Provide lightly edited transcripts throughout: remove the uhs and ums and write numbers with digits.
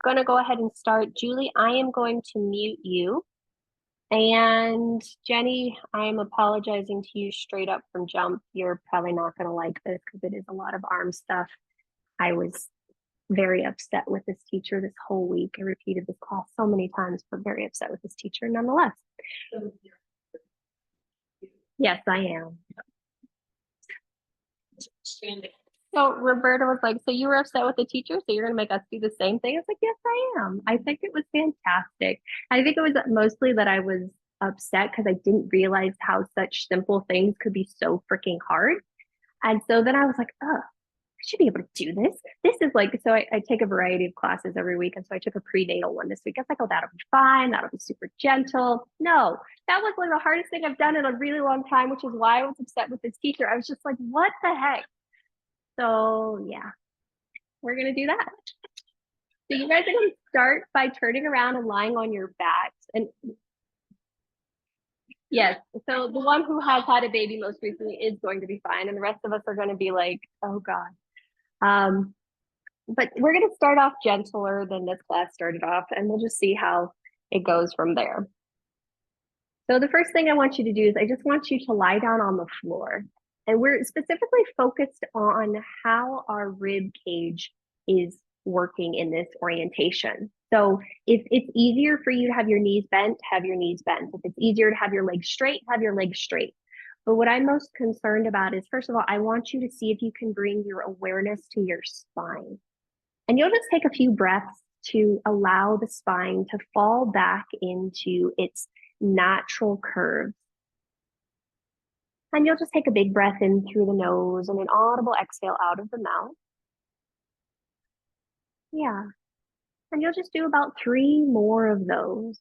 going to go ahead and start. Julie, I am going to mute you. And Jenny, I'm apologizing to you straight up from jump. You're probably not going to like this because it is a lot of arm stuff. I was very upset with this teacher this whole week. I repeated this class so many times, but very upset with this teacher nonetheless. Yes, I am. So Roberta was like, so you were upset with the teacher, so you're going to make us do the same thing? I was like, yes, I am. I think it was fantastic. I think it was mostly that I was upset because I didn't realize how such simple things could be so freaking hard. And so then I was like, oh, I should be able to do this. This is like, so I take a variety of classes every week. And so I took a prenatal one this week. I was like, oh, that'll be fine. That'll be super gentle. No, that was like the hardest thing I've done in a really long time, which is why I was upset with this teacher. I was just like, what the heck? So yeah, we're going to do that. So you guys are going to start by turning around and lying on your backs. And yes, so the one who has had a baby most recently is going to be fine. And the rest of us are going to be like, oh God. But we're going to start off gentler than this class started off, and we'll just see how it goes from there. So the first thing I want you to do is I just want you to lie down on the floor. And we're specifically focused on how our rib cage is working in this orientation. So if it's easier for you to have your knees bent, have your knees bent. If it's easier to have your legs straight, have your legs straight. But what I'm most concerned about is, first of all, I want you to see if you can bring your awareness to your spine. And you'll just take a few breaths to allow the spine to fall back into its natural curve. And you'll just take a big breath in through the nose and an audible exhale out of the mouth. Yeah. And you'll just do about 3 more of those.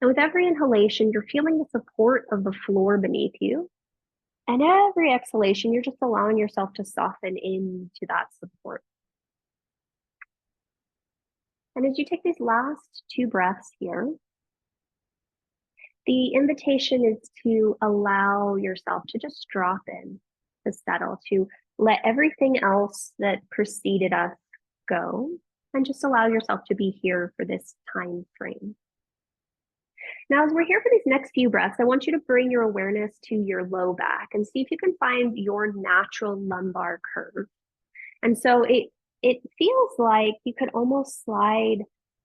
And with every inhalation, you're feeling the support of the floor beneath you. And every exhalation, you're just allowing yourself to soften into that support. And as you take these last 2 breaths here, the invitation is to allow yourself to just drop in, to settle, to let everything else that preceded us go, and just allow yourself to be here for this time frame. Now, as we're here for these next few breaths, I want you to bring your awareness to your low back and see if you can find your natural lumbar curve. And so it feels like you could almost slide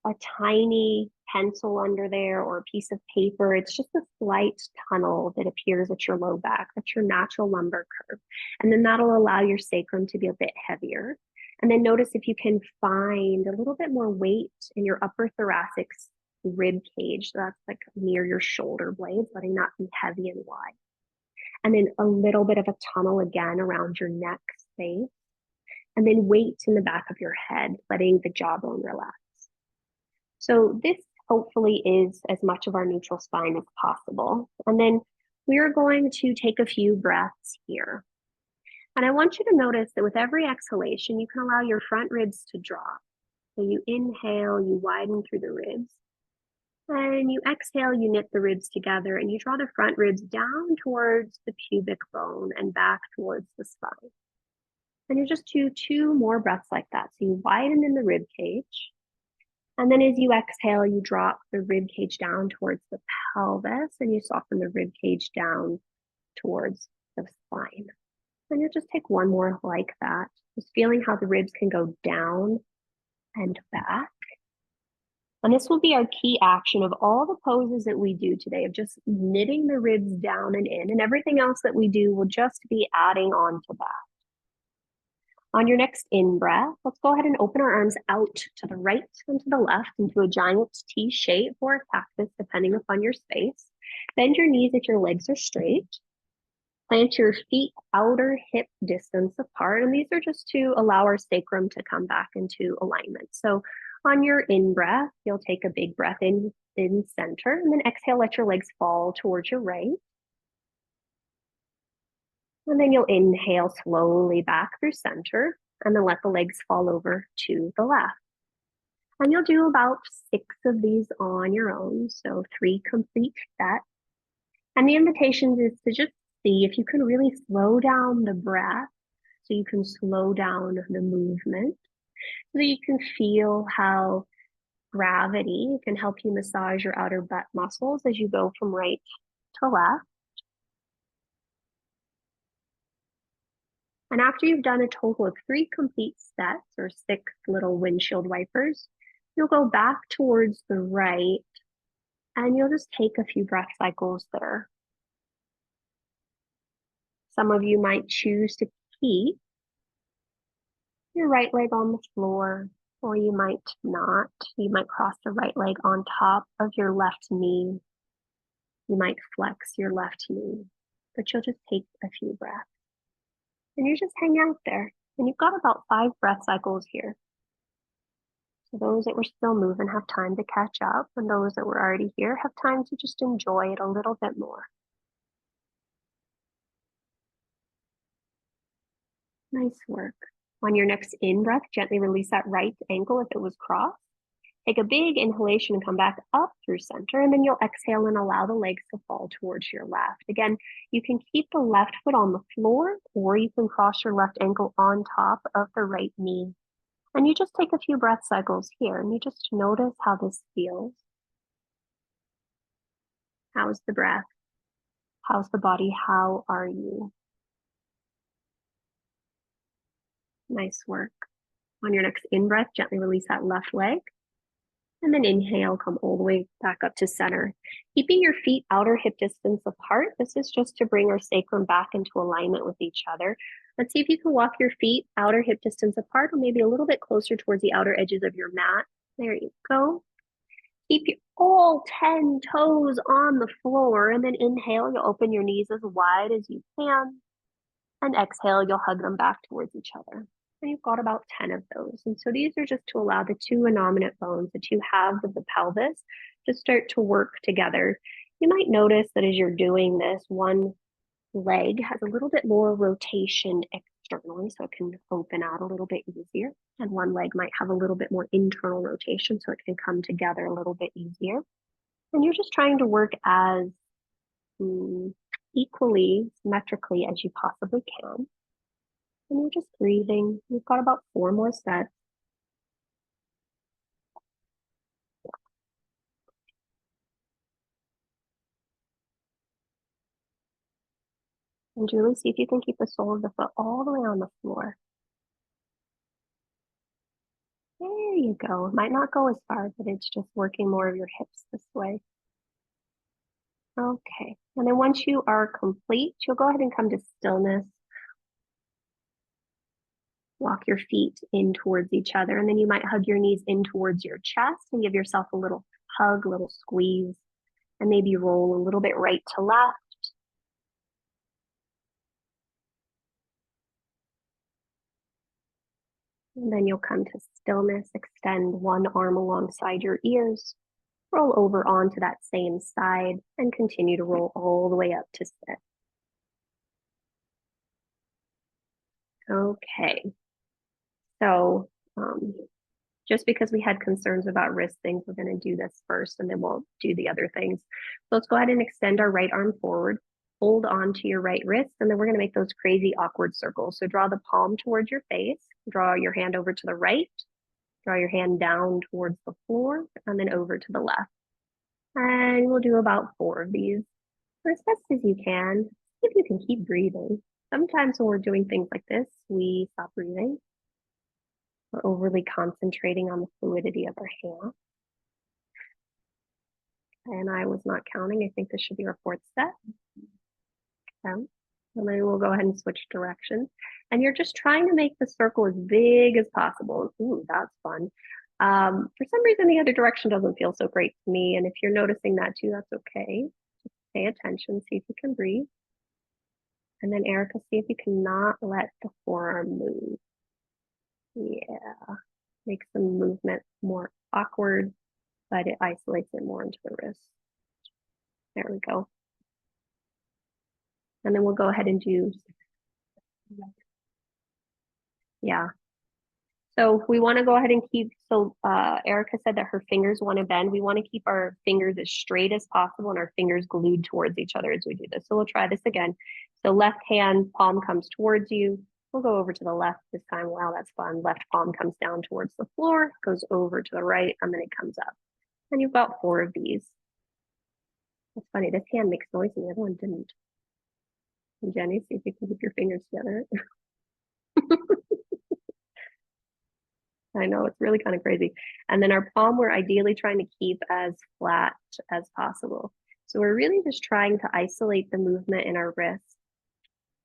a tiny pencil under there or a piece of paper. It's just a slight tunnel that appears at your low back. That's your natural lumbar curve. And then that'll allow your sacrum to be a bit heavier. And then notice if you can find a little bit more weight in your upper thoracic rib cage. So that's like near your shoulder blades, letting that be heavy and wide. And then a little bit of a tunnel again around your neck space. And then weight in the back of your head, letting the jawbone relax. So this hopefully is as much of our neutral spine as possible. And then we're going to take a few breaths here. And I want you to notice that with every exhalation, you can allow your front ribs to drop. So you inhale, you widen through the ribs. And you exhale, you knit the ribs together, and you draw the front ribs down towards the pubic bone and back towards the spine. And you just do 2 more breaths like that. So you widen in the rib cage. And then as you exhale, you drop the rib cage down towards the pelvis and you soften the rib cage down towards the spine. And you'll just take 1 more like that, just feeling how the ribs can go down and back. And this will be our key action of all the poses that we do today, of just knitting the ribs down and in, and everything else that we do will just be adding on to that. On your next in-breath, let's go ahead and open our arms out to the right and to the left into a giant T shape or a cactus, depending upon your space. Bend your knees if your legs are straight. Plant your feet outer hip distance apart. And these are just to allow our sacrum to come back into alignment. So on your in-breath, you'll take a big breath in center, and then exhale, let your legs fall towards your right. And then you'll inhale slowly back through center, and then let the legs fall over to the left. And you'll do about 6 of these on your own, so 3 complete sets. And the invitation is to just see if you can really slow down the breath, so you can slow down the movement, so that you can feel how Gravity can help you massage your outer butt muscles as you go from right to left. And after you've done a total of 3 complete sets or 6 little windshield wipers, you'll go back towards the right and you'll just take a few breath cycles there. Some of you might choose to keep your right leg on the floor, or you might not. You might cross the right leg on top of your left knee. You might flex your left knee, but you'll just take a few breaths. And you just hang out there. And you've got about 5 breath cycles here. So those that were still moving have time to catch up, and those that were already here have time to just enjoy it a little bit more. Nice work. On your next in-breath, gently release that right ankle if it was crossed. Take a big inhalation and come back up through center, and then you'll exhale and allow the legs to fall towards your left. Again, you can keep the left foot on the floor, or you can cross your left ankle on top of the right knee. And you just take a few breath cycles here, and you just notice how this feels. How's the breath? How's the body? How are you? Nice work. On your next in-breath, gently release that left leg. And then inhale, come all the way back up to center. Keeping your feet outer hip distance apart. This is just to bring our sacrum back into alignment with each other. Let's see if you can walk your feet outer hip distance apart, or maybe a little bit closer towards the outer edges of your mat. There you go. Keep all 10 toes on the floor, and then inhale, you'll open your knees as wide as you can. And exhale, you'll hug them back towards each other. And you've got about 10 of those. And so these are just to allow the 2 innominate bones, the 2 halves of the pelvis, to start to work together. You might notice that as you're doing this, one leg has a little bit more rotation externally, so it can open out a little bit easier. And one leg might have a little bit more internal rotation, so it can come together a little bit easier. And you're just trying to work as equally, symmetrically as you possibly can. And you're just breathing. You've got about 4 more sets. And Julie, see if you can keep the sole of the foot all the way on the floor. There you go. It might not go as far, but it's just working more of your hips this way. Okay. And then once you are complete, you'll go ahead and come to stillness. Walk your feet in towards each other, and then you might hug your knees in towards your chest and give yourself a little hug, a little squeeze, and maybe roll a little bit right to left. And then you'll come to stillness, extend one arm alongside your ears, roll over onto that same side, and continue to roll all the way up to sit. Okay. So just because we had concerns about wrist things, we're going to do this first, and then we'll do the other things. So let's go ahead and extend our right arm forward. Hold on to your right wrist, and then we're going to make those crazy awkward circles. So draw the palm towards your face, draw your hand over to the right, draw your hand down towards the floor, and then over to the left. And we'll do about 4 of these as best as you can. See if you can keep breathing. Sometimes when we're doing things like this, we stop breathing. We're overly concentrating on the fluidity of our hand. And I was not counting. I think this should be our 4th set. Okay. And then we'll go ahead and switch directions. And you're just trying to make the circle as big as possible. Ooh, that's fun. For some reason, the other direction doesn't feel so great to me. And if you're noticing that too, that's okay. Just pay attention, see if you can breathe. And then Erica, see if you cannot let the forearm move. Yeah, makes the movement more awkward, but it isolates it more into the wrist. There we go. And then we'll go ahead and do, yeah. So we want to go ahead and keep, so Erica said that her fingers want to bend. We want to keep our fingers as straight as possible and our fingers glued towards each other as we do this. So we'll try this again. So left hand palm comes towards you, We'll go over to the left this time. Wow, that's fun. Left palm comes down towards the floor, goes over to the right, and then it comes up. And you've got 4 of these. It's funny, this hand makes noise and the other one didn't. And Jenny, see if you can keep your fingers together. I know, it's really kind of crazy. And then our palm, we're ideally trying to keep as flat as possible. So we're really just trying to isolate the movement in our wrist.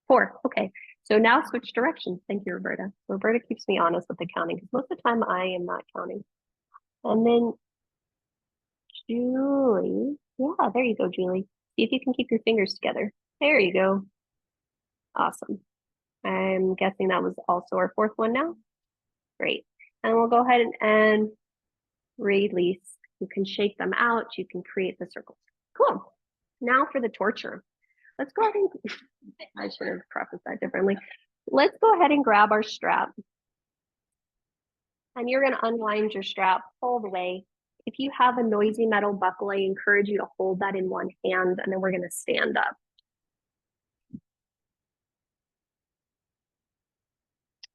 4, okay. So now switch directions. Thank you, Roberta. Roberta keeps me honest with the counting because most of the time I am not counting. And then Julie, yeah, there you go, Julie. See if you can keep your fingers together. There you go. Awesome. I'm guessing that was also our 4th one now. Great. And we'll go ahead and release. You can shake them out. You can create the circles. Cool. Now for the torture. Let's go ahead and, I should have prefaced that differently. Let's go ahead and grab our strap. And you're going to unwind your strap all the way. If you have a noisy metal buckle, I encourage you to hold that in one hand, and then we're going to stand up.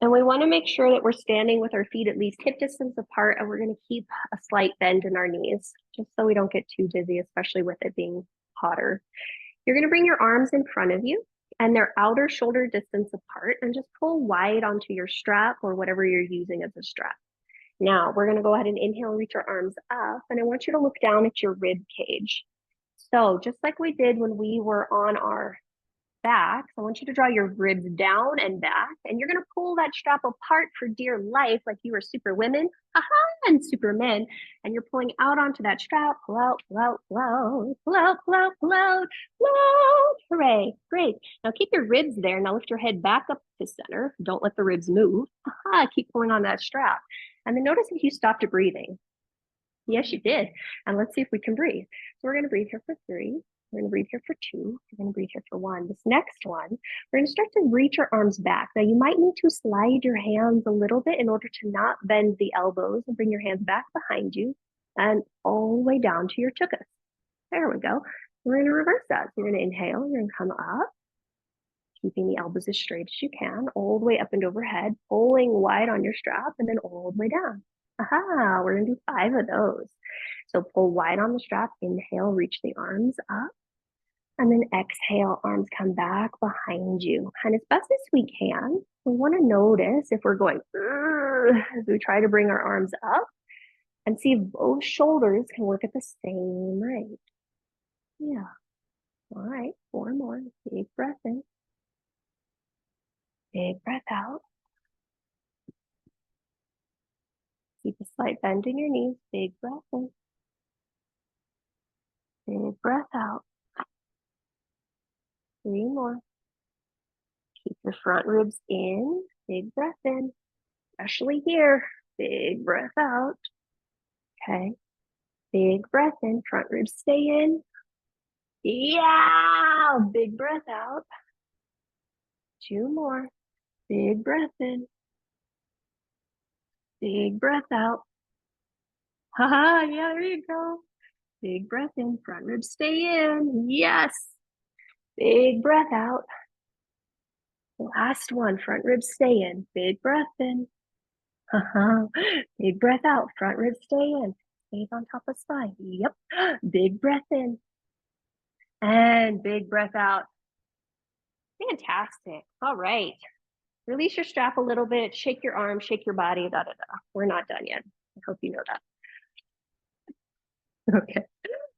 And we want to make sure that we're standing with our feet at least hip distance apart, and we're going to keep a slight bend in our knees, just so we don't get too dizzy, especially with it being hotter. You're going to bring your arms in front of you, and they're outer shoulder distance apart, and just pull wide onto your strap or whatever you're using as a strap. Now, we're going to go ahead and inhale, reach our arms up, and I want you to look down at your rib cage. So just like we did when we were on our backs, I want you to draw your ribs down and back, and you're going to pull that strap apart for dear life like you were super women and super men, and you're pulling out onto that strap. Pull out, pull out, pull out, pull out, pull out, pull out, pull out. Hooray. Great. Now keep your ribs there. Now lift your head back up to center. Don't let the ribs move. Keep pulling on that strap. And then notice if you stopped breathing. Yes, you did. And let's see if we can breathe. So we're going to breathe here for 3. We're going to breathe here for 2. We're going to breathe here for 1. This next one, we're going to start to reach our arms back. Now you might need to slide your hands a little bit in order to not bend the elbows, and bring your hands back behind you and all the way down to your tuchus. There we go. We're going to reverse that. So you're going to inhale. You're going to come up, keeping the elbows as straight as you can, all the way up and overhead, pulling wide on your strap, and then all the way down. We're going to do 5 of those. So pull wide on the strap, inhale, reach the arms up, and then exhale, arms come back behind you. And as best as we can, we want to notice if we're going as we try to bring our arms up, and see if both shoulders can work at the same rate. Yeah. All right, 4 more. Big breath in. Big breath out. Keep a slight bend in your knees. Big breath in. Big breath out. 3 more. Keep your front ribs in. Big breath in. Especially here. Big breath out. Okay. Big breath in. Front ribs stay in. Yeah. Big breath out. 2 more. Big breath in. Big breath out. Yeah, there you go. Big breath in. Front ribs stay in. Yes. Big breath out. Last one. Front ribs stay in. Big breath in. Big breath out. Front ribs stay in. Stays on top of spine. Yep. Big breath in. And big breath out. Fantastic. All right. Release your strap a little bit. Shake your arms. Shake your body. Da, da, da. We're not done yet. I hope you know that. Okay.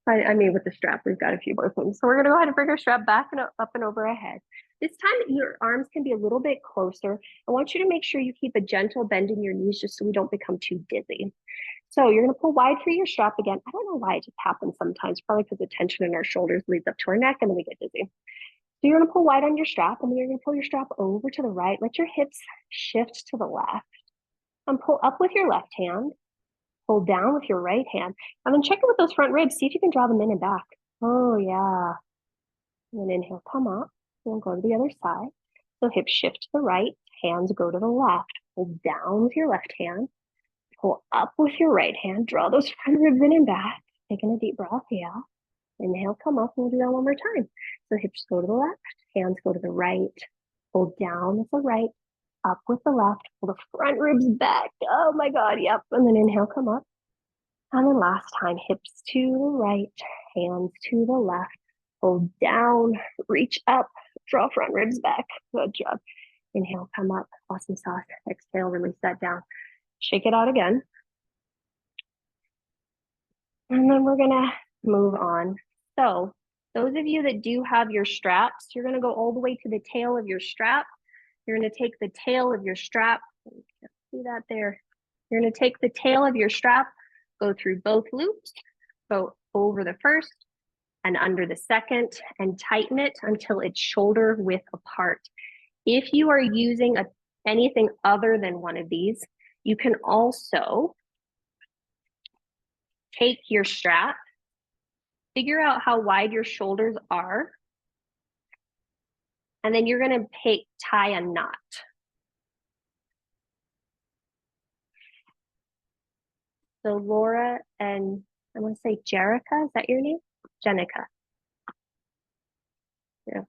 I mean, with the strap, we've got a few more things. So we're going to go ahead and bring our strap back and up and over our head. This time, your arms can be a little bit closer. I want you to make sure you keep a gentle bend in your knees just so we don't become too dizzy. So you're going to pull wide for your strap again. I don't know why it just happens sometimes, probably because the tension in our shoulders leads up to our neck and then we get dizzy. So you're going to pull wide on your strap, and then you're going to pull your strap over to the right. Let your hips shift to the left. And pull up with your left hand. Pull down with your right hand. And then check it with those front ribs. See if you can draw them in and back. Oh, yeah. And then inhale, come up. And go to the other side. So hips shift to the right. Hands go to the left. Pull down with your left hand. Pull up with your right hand. Draw those front ribs in and back. Taking a deep breath. Yeah. Inhale, come up, and we'll do that one more time. So hips go to the left, hands go to the right, pull down with the right, up with the left, pull the front ribs back. Oh my God, yep. And then inhale, come up. And then last time, hips to the right, hands to the left. Hold down, reach up, draw front ribs back. Good job. Inhale, come up, awesome sauce. Exhale, release that down. Shake it out again. And then we're gonna move on. So those of you that do have your straps, you're gonna go all the way to the tail of your strap. You're gonna take the tail of your strap. See that there? You're gonna take the tail of your strap, go through both loops, go over the first and under the second, and tighten it until it's shoulder width apart. If you are using anything other than one of these, you can also take your strap, figure out how wide your shoulders are, and then you're gonna tie a knot. So Laura and I want to say Jerica, is that your name? Jenica. Yeah,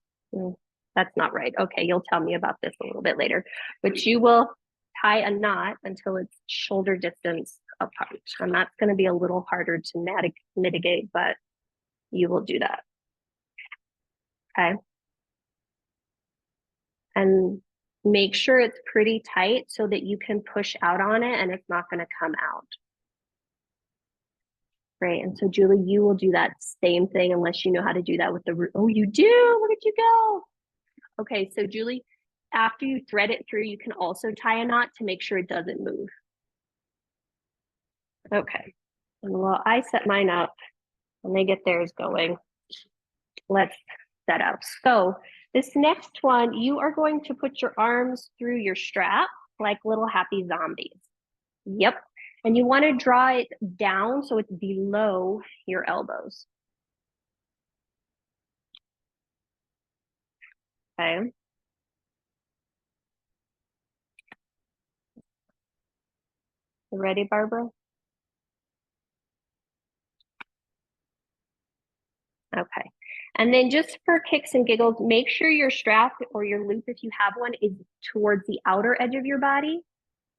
that's not right. Okay, you'll tell me about this a little bit later. But you will tie a knot until it's shoulder distance apart. And that's going to be a little harder to mitigate, but you will do that. Okay. And make sure it's pretty tight so that you can push out on it and it's not going to come out. Right. And so Julie, you will do that same thing unless you know how to do that with the root. Oh, you do. Look at you go. Okay. So Julie, after you thread it through, you can also tie a knot to make sure it doesn't move. Okay. And while I set mine up and they get theirs going, let's set up. So this next one, you are going to put your arms through your strap like little happy zombies. Yep. And you want to draw it down so it's below your elbows. Okay. You ready, Barbara? Okay. And then just for kicks and giggles, make sure your strap or your loop, if you have one, is towards the outer edge of your body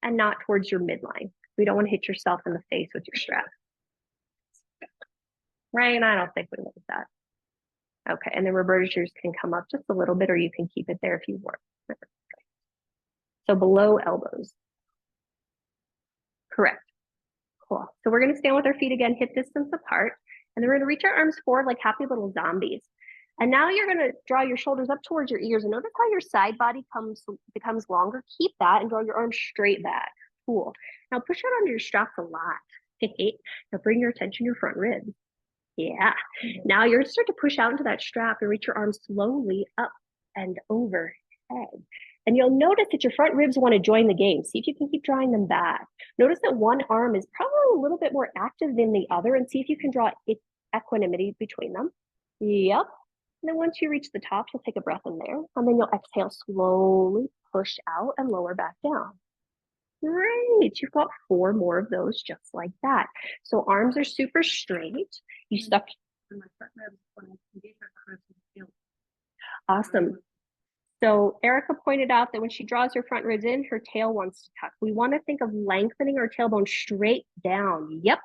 and not towards your midline. We don't want to hit yourself in the face with your strap. Right? And I don't think we want that. Okay. And the reversers can come up just a little bit, or you can keep it there if you want. So below elbows. Correct. Cool. So we're going to stand with our feet again, hip distance apart. And then we're going to reach our arms forward like happy little zombies. And now you're going to draw your shoulders up towards your ears. And notice how your side body becomes longer. Keep that and draw your arms straight back. Cool. Now push out under your straps a lot. Now bring your attention to your front ribs. Yeah. Now you're going to start to push out into that strap and reach your arms slowly up and overhead. And you'll notice that your front ribs want to join the game. See if you can keep drawing them back. Notice that one arm is probably a little bit more active than the other, and see if you can draw equanimity between them. Yep. And then once you reach the top, you'll take a breath in there, and then you'll exhale slowly, push out and lower back down. Great. You've got 4 more of those just like that. So arms are super straight. You stuck. Awesome. So Erica pointed out that when she draws her front ribs in, her tail wants to tuck. We want to think of lengthening our tailbone straight down. Yep.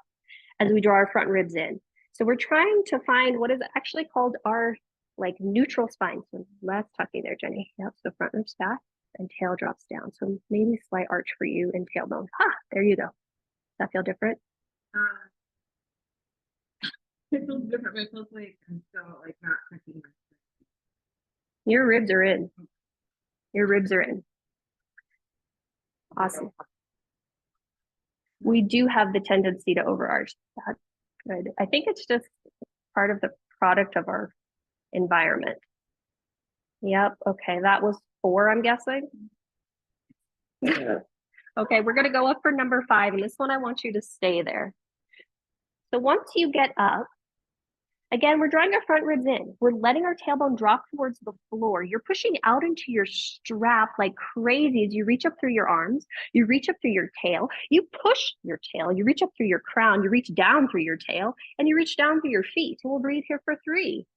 As we draw our front ribs in. So we're trying to find what is actually called our like neutral spine. So less tucking there, Jenny. Yep. So front ribs back and tail drops down. So maybe slight arch for you in tailbone. There you go. Does that feel different? It feels different. It feels like I'm still like not tucking my. Your ribs are in. Your ribs are in. Awesome. We do have the tendency to overarch. That's good. I think it's just part of the product of our environment. Yep. Okay. That was 4, I'm guessing. Okay. We're going to go up for number 5. And this one, I want you to stay there. So once you get up, again, we're drawing our front ribs in. We're letting our tailbone drop towards the floor. You're pushing out into your strap like crazy as you reach up through your arms. You reach up through your tail. You push your tail. You reach up through your crown. You reach down through your tail. And you reach down through your feet. And we'll breathe here for 3.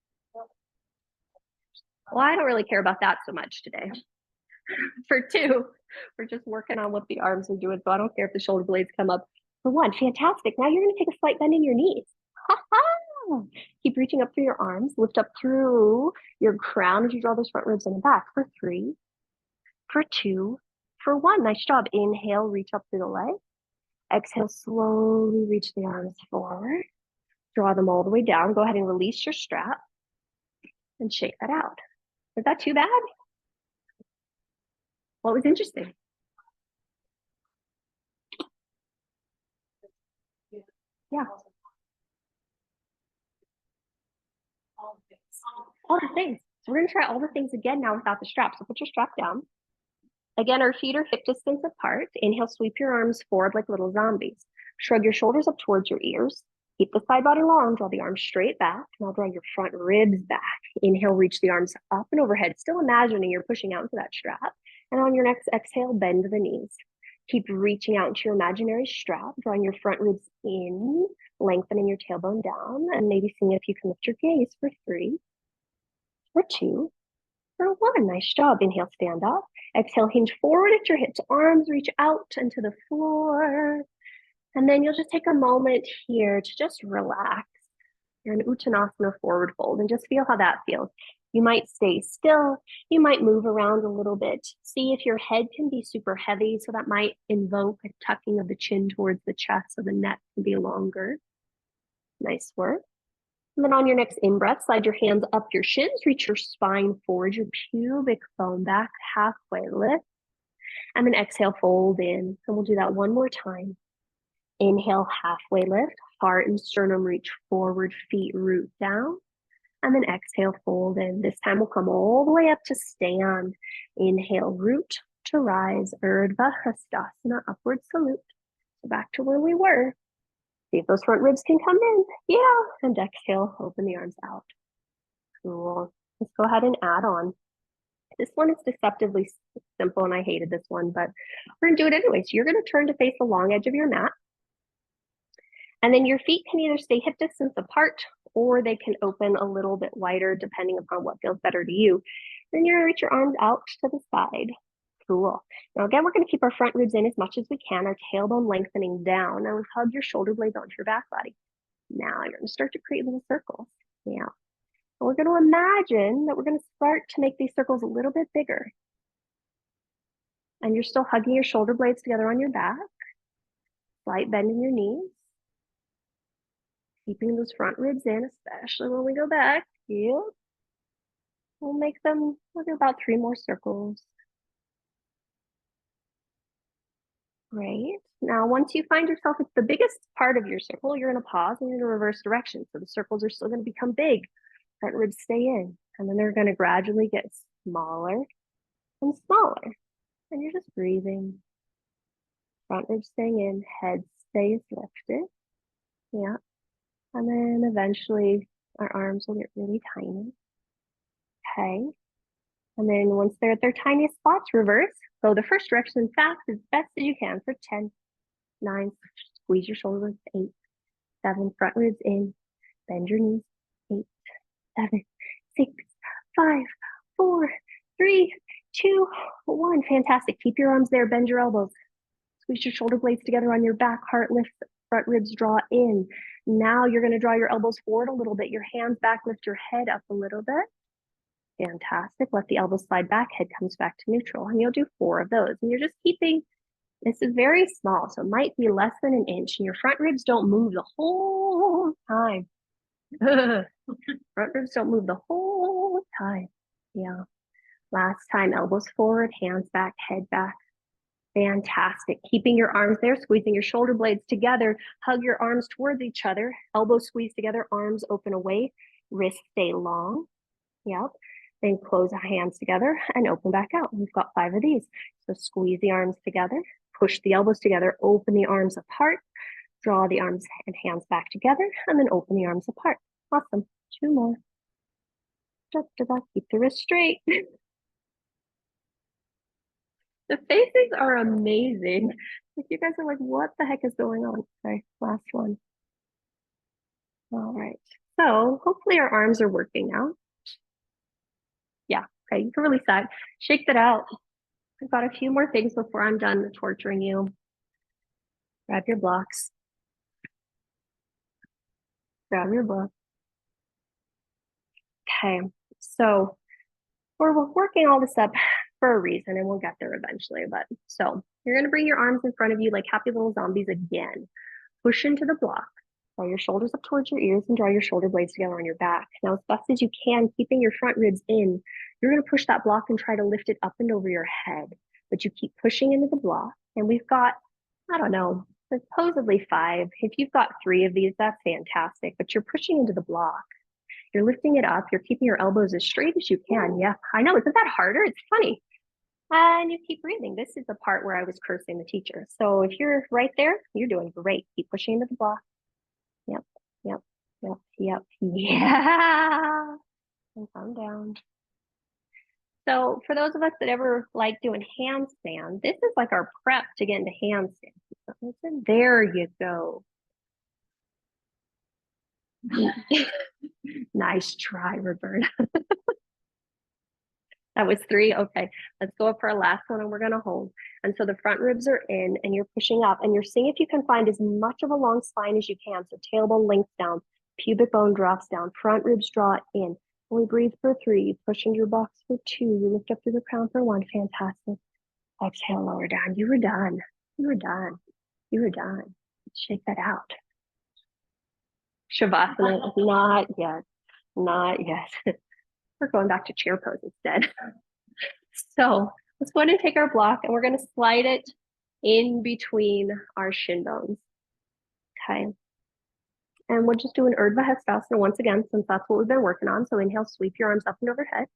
Well, I don't really care about that so much today. For 2. We're just working on what the arms are doing. So I don't care if the shoulder blades come up. For one, fantastic. Now you're going to take a slight bend in your knees. Ha-ha! Keep reaching up through your arms. Lift up through your crown as you draw those front ribs in and back. For 3, for 2, for 1. Nice job. Inhale, reach up through the leg. Exhale, slowly reach the arms forward. Draw them all the way down. Go ahead and release your strap and shake that out. Is that too bad? What was interesting? Yeah. All the things. So we're going to try all the things again now without the strap. So put your strap down. Again, our feet are hip distance apart. Inhale, sweep your arms forward like little zombies. Shrug your shoulders up towards your ears. Keep the side body long. Draw the arms straight back. Now draw your front ribs back. Inhale, reach the arms up and overhead. Still imagining you're pushing out into that strap. And on your next exhale, bend the knees. Keep reaching out into your imaginary strap, drawing your front ribs in, lengthening your tailbone down, and maybe seeing if you can lift your gaze for 3, for 2, for 1. Nice job. Inhale, stand up. Exhale, hinge forward at your hips. Arms reach out into the floor. And then you'll just take a moment here to just relax. You're in Uttanasana, forward fold, and just feel how that feels. You might stay still. You might move around a little bit. See if your head can be super heavy. So that might invoke a tucking of the chin towards the chest so the neck can be longer. Nice work. And then on your next in-breath, slide your hands up your shins, reach your spine forward, your pubic bone back, halfway lift. And then exhale, fold in. And we'll do that one more time. Inhale, halfway lift, heart and sternum reach forward, feet root down. And then exhale, fold in. This time we'll come all the way up to stand. Inhale, root to rise, Urdhva Hastasana, upward salute. So back to where we were. See if those front ribs can come in. Yeah. And exhale, open the arms out. Cool. Let's go ahead and add on. This one is deceptively simple, and I hated this one, but we're going to do it anyway. So you're going to turn to face the long edge of your mat. And then your feet can either stay hip distance apart or they can open a little bit wider depending upon what feels better to you. Then you're going to reach your arms out to the side. Cool. Now again, we're going to keep our front ribs in as much as we can, our tailbone lengthening down. Now we've hugged your shoulder blades onto your back body. Now you're going to start to create little circles. Yeah. And we're going to imagine that we're going to start to make these circles a little bit bigger. And you're still hugging your shoulder blades together on your back. Slight bend in your knees. Keeping those front ribs in, especially when we go back. Yep. We'll do about 3 more circles. Great. Now, once you find yourself at the biggest part of your circle, you're going to pause and you're going to reverse direction. So the circles are still going to become big. Front ribs stay in. And then they're going to gradually get smaller and smaller. And you're just breathing. Front ribs staying in, head stays lifted. Yeah. And then eventually our arms will get really tiny. Okay. And then once they're at their tiniest spots, reverse. Go the first direction fast as best as you can for 10, 9, squeeze your shoulders, 8, 7, front ribs in, bend your knees, 8, 7, 6, 5, 4, 3, 2, 1. Fantastic. Keep your arms there, bend your elbows. Squeeze your shoulder blades together on your back, heart lifts, front ribs draw in. Now you're going to draw your elbows forward a little bit, your hands back, lift your head up a little bit. Fantastic. Let the elbows slide back, head comes back to neutral. And you'll do 4 of those. And you're just keeping, this is very small, so it might be less than an inch. And your front ribs don't move the whole time. Front ribs don't move the whole time. Yeah. Last time, elbows forward, hands back, head back. Fantastic. Keeping your arms there, squeezing your shoulder blades together. Hug your arms towards each other. Elbows squeeze together, arms open away. Wrists stay long. Yep. Then close the hands together and open back out. We've got 5 of these. So squeeze the arms together, push the elbows together, open the arms apart, draw the arms and hands back together, and then open the arms apart. Awesome. 2 more. Keep the wrist straight. The faces are amazing. Like you guys are like, what the heck is going on? Okay, last one. All right. So hopefully our arms are working now. Yeah, okay, you can release that. Shake that out. I've got a few more things before I'm done torturing you. Grab your blocks. Grab your book. Okay, so we're working all this up for a reason, and we'll get there eventually. But so you're going to bring your arms in front of you like happy little zombies again. Push into the block. Draw your shoulders up towards your ears and draw your shoulder blades together on your back. Now, as best as you can, keeping your front ribs in, you're going to push that block and try to lift it up and over your head. But you keep pushing into the block. And we've got, I don't know, supposedly 5. If you've got 3 of these, that's fantastic. But you're pushing into the block. You're lifting it up. You're keeping your elbows as straight as you can. Yeah, I know. Isn't that harder? It's funny. And you keep breathing. This is the part where I was cursing the teacher. So if you're right there, you're doing great. Keep pushing into the block. Yep, yep, yep, yep, yeah. And calm down. So for those of us that ever like doing handstand, this is like our prep to get into handstand. So there you go. Nice try, Roberta. That was 3. Okay, let's go up for our last one and we're going to hold. And so the front ribs are in and you're pushing up and you're seeing if you can find as much of a long spine as you can. So tailbone links down, pubic bone drops down, front ribs draw in. We breathe for 3, push into your box for 2, you lift up through the crown for 1, fantastic. Exhale, lower down. You were done. You were done. You were done. Shake that out. Shavasana, not yet. Not yet. We're going back to chair pose instead. So let's go ahead and take our block and we're going to slide it in between our shin bones. Okay. And we'll just do an Urdhva Hastasana once again, since that's what we've been working on. So inhale, sweep your arms up and overhead.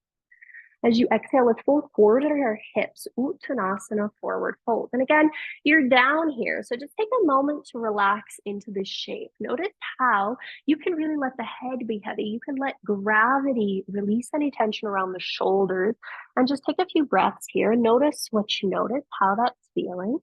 As you exhale, let's fold forward at our hips, Uttanasana, forward fold. And again, you're down here. So just take a moment to relax into this shape. Notice how you can really let the head be heavy. You can let gravity release any tension around the shoulders and just take a few breaths here. Notice what you notice, how that's feeling.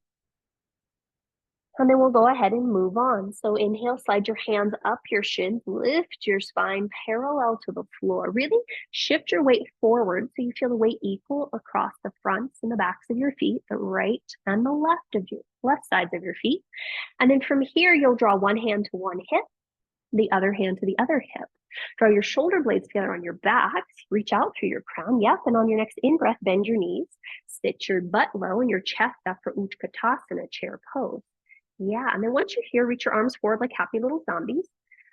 And then we'll go ahead and move on. So inhale, slide your hands up your shins, lift your spine parallel to the floor. Really shift your weight forward so you feel the weight equal across the fronts and the backs of your feet, the right and the left sides of your feet. And then from here, you'll draw one hand to one hip, the other hand to the other hip. Draw your shoulder blades together on your back, reach out through your crown. Yep, and on your next in-breath, bend your knees, sit your butt low and your chest up for Utkatasana, chair pose. Yeah, and then once you're here, reach your arms forward like happy little zombies.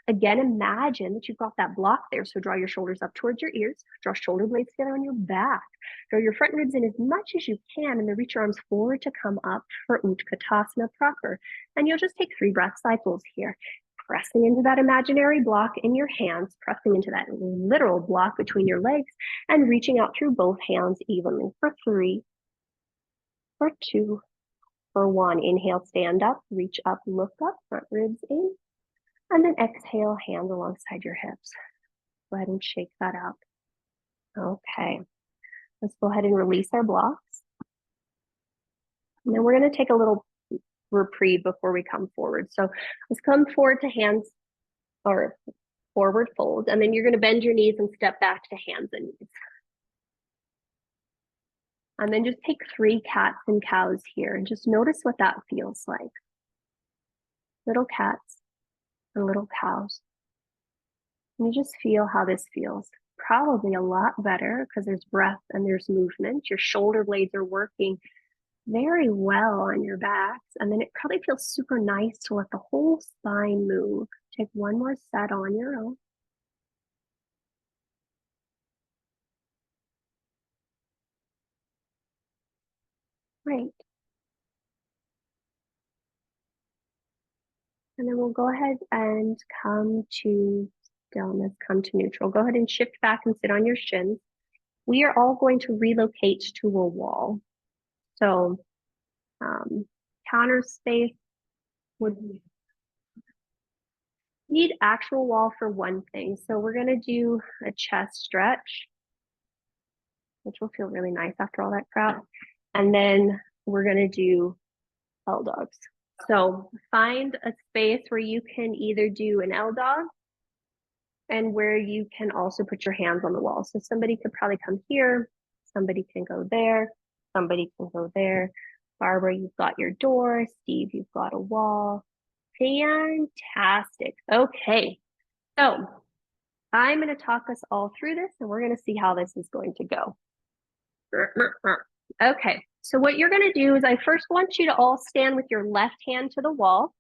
Again, imagine that you've got that block there. So draw your shoulders up towards your ears, draw shoulder blades together on your back, draw your front ribs in as much as you can, and then reach your arms forward to come up for Utkatasana proper. And you'll just take 3 breath cycles here. Pressing into that imaginary block in your hands, pressing into that literal block between your legs, and reaching out through both hands evenly for 3, for 2, for 1. Inhale, stand up, reach up, look up, front ribs in. And then exhale, hands alongside your hips. Go ahead and shake that up. Okay, let's go ahead and release our blocks. And then we're going to take a little reprieve before we come forward. So let's come forward to hands or forward fold. And then you're going to bend your knees and step back to hands and knees. And then just take 3 cats and cows here and just notice what that feels like. Little cats and little cows. And you just feel how this feels. Probably a lot better because there's breath and there's movement. Your shoulder blades are working very well on your backs. And then it probably feels super nice to let the whole spine move. Take one more set on your own. Great. And then we'll go ahead and come to stillness, come to neutral. Go ahead and shift back and sit on your shins. We are all going to relocate to a wall. So counter space would need actual wall for one thing. So we're going to do a chest stretch, which will feel really nice after all that crap. And then we're going to do L dogs. So find a space where you can either do an L dog and where you can also put your hands on the wall. So somebody could probably come here, somebody can go there. Somebody can go there. Barbara, you've got your door. Steve, you've got a wall. Fantastic. Okay, so I'm going to talk us all through this and we're going to see how this is going to go. Okay, so what you're going to do is I first want you to all stand with your left hand to the wall.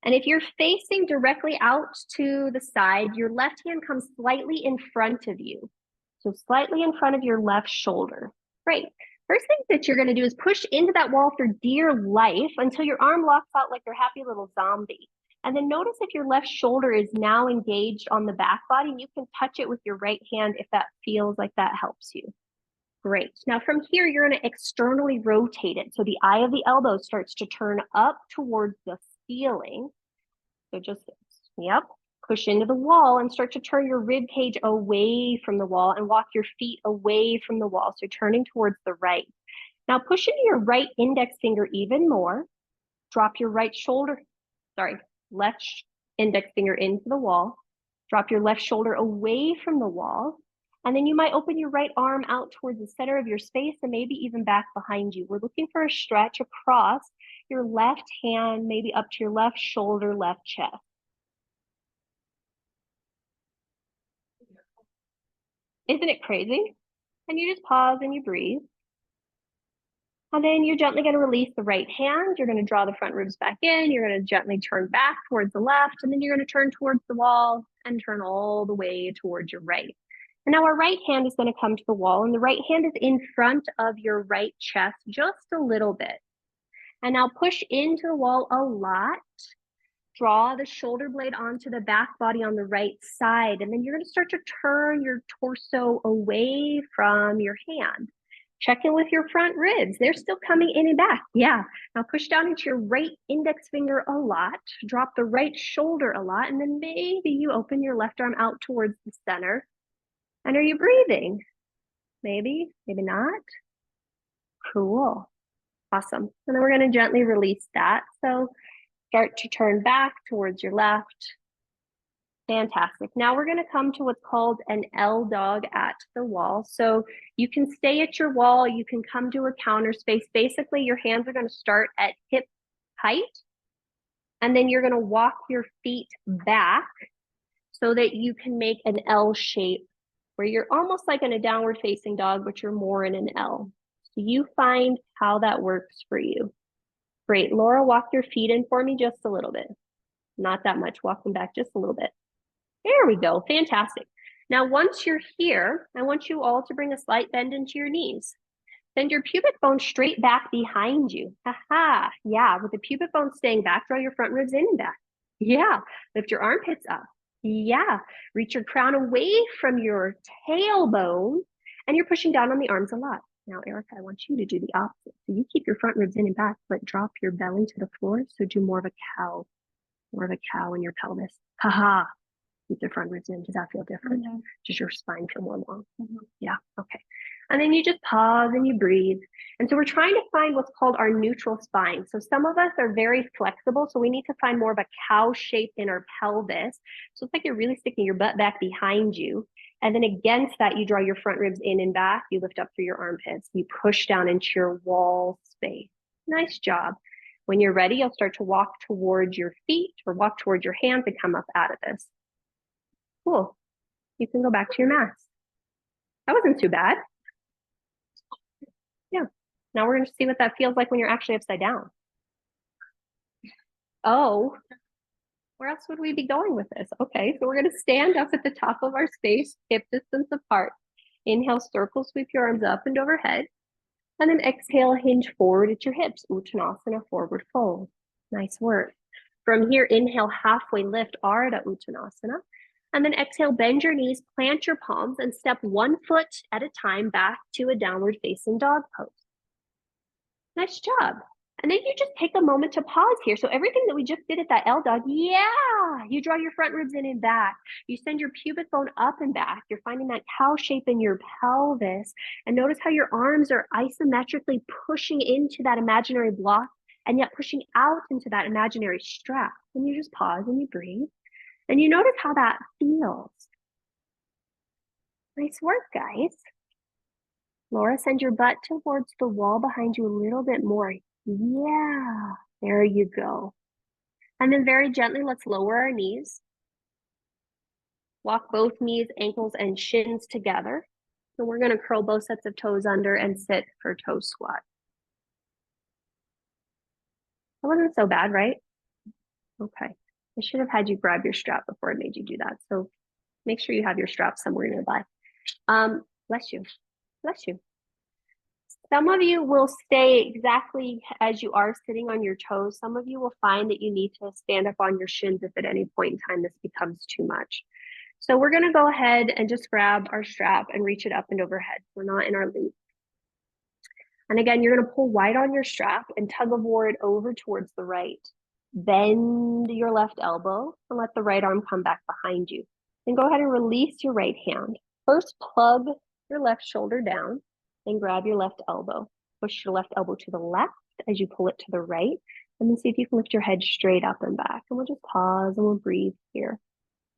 And if you're facing directly out to the side, your left hand comes slightly in front of you. So slightly in front of your left shoulder. Great. First thing that you're going to do is push into that wall for dear life until your arm locks out like your happy little zombie. And then notice if your left shoulder is now engaged on the back body, and you can touch it with your right hand if that feels like that helps you. Great. Now from here, you're going to externally rotate it. So the eye of the elbow starts to turn up towards the ceiling. So just, yep, push into the wall and start to turn your rib cage away from the wall and walk your feet away from the wall. So turning towards the right. Now push into your right index finger even more. Drop your right shoulder, left index finger into the wall. Drop your left shoulder away from the wall. And then you might open your right arm out towards the center of your space and maybe even back behind you. We're looking for a stretch across your left hand, maybe up to your left shoulder, left chest. Isn't it crazy? And you just pause and you breathe. And then you're gently going to release the right hand. You're going to draw the front ribs back in. You're going to gently turn back towards the left. And then you're going to turn towards the wall and turn all the way towards your right. And now our right hand is going to come to the wall. And the right hand is in front of your right chest just a little bit. And now push into the wall a lot. Draw the shoulder blade onto the back body on the right side. And then you're going to start to turn your torso away from your hand. Check in with your front ribs. They're still coming in and back. Yeah. Now push down into your right index finger a lot. Drop the right shoulder a lot. And then maybe you open your left arm out towards the center. And are you breathing? Maybe, maybe not. Cool. Awesome. And then we're going to gently release that. So start to turn back towards your left. Fantastic. Now we're going to come to what's called an L dog at the wall. So you can stay at your wall. You can come to a counter space. Basically, your hands are going to start at hip height. And then you're going to walk your feet back so that you can make an L shape where you're almost like in a downward facing dog, but you're more in an L. So you find how that works for you. Great. Laura, walk your feet in for me just a little bit. Not that much. Walk them back just a little bit. There we go. Fantastic. Now, once you're here, I want you all to bring a slight bend into your knees. Send your pubic bone straight back behind you. Haha. Yeah. With the pubic bone staying back, draw your front ribs in and back. Yeah. Lift your armpits up. Yeah. Reach your crown away from your tailbone and you're pushing down on the arms a lot. Now, Erica, I want you to do the opposite. So you keep your front ribs in and back, but drop your belly to the floor. So do more of a cow in your pelvis. Haha. Keep the front ribs in. Does that feel different? Mm-hmm. Does your spine feel more long? Mm-hmm. Yeah. Okay. And then you just pause and you breathe. And so we're trying to find what's called our neutral spine. So some of us are very flexible. So we need to find more of a cow shape in our pelvis. So it's like you're really sticking your butt back behind you. And then against that, you draw your front ribs in and back. You lift up through your armpits. You push down into your wall space. Nice job. When you're ready, you'll start to walk towards your feet or walk towards your hands and come up out of this. Cool. You can go back to your mats. That wasn't too bad. Yeah. Now we're going to see what that feels like when you're actually upside down. Oh, where else would we be going with this? Okay, so we're going to stand up at the top of our space, hip distance apart. Inhale, circle, sweep your arms up and overhead. And then exhale, hinge forward at your hips. Uttanasana, forward fold. Nice work. From here, inhale, halfway lift, Ardha Uttanasana. And then exhale, bend your knees, plant your palms, and step 1 foot at a time back to a downward facing dog pose. Nice job. And then you just take a moment to pause here. So everything that we just did at that L dog, yeah, you draw your front ribs in and back. You send your pubic bone up and back. You're finding that cow shape in your pelvis. And notice how your arms are isometrically pushing into that imaginary block and yet pushing out into that imaginary strap. And you just pause and you breathe. And you notice how that feels. Nice work, guys. Laura, send your butt towards the wall behind you a little bit more. Yeah, there you go. And then very gently, let's lower our knees. Walk both knees, ankles, and shins together. And we're going to curl both sets of toes under and sit for toe squat. That wasn't so bad, right? Okay. I should have had you grab your strap before I made you do that. So make sure you have your strap somewhere nearby. Bless you. Bless you. Some of you will stay exactly as you are sitting on your toes. Some of you will find that you need to stand up on your shins if at any point in time this becomes too much. So we're going to go ahead and just grab our strap and reach it up and overhead. We're not in our loop. And again, you're going to pull wide on your strap and tug of war it over towards the right. Bend your left elbow and let the right arm come back behind you. Then go ahead and release your right hand. First, plug your left shoulder down, then grab your left elbow. Push your left elbow to the left as you pull it to the right, and then see if you can lift your head straight up and back. And we'll just pause and we'll breathe here.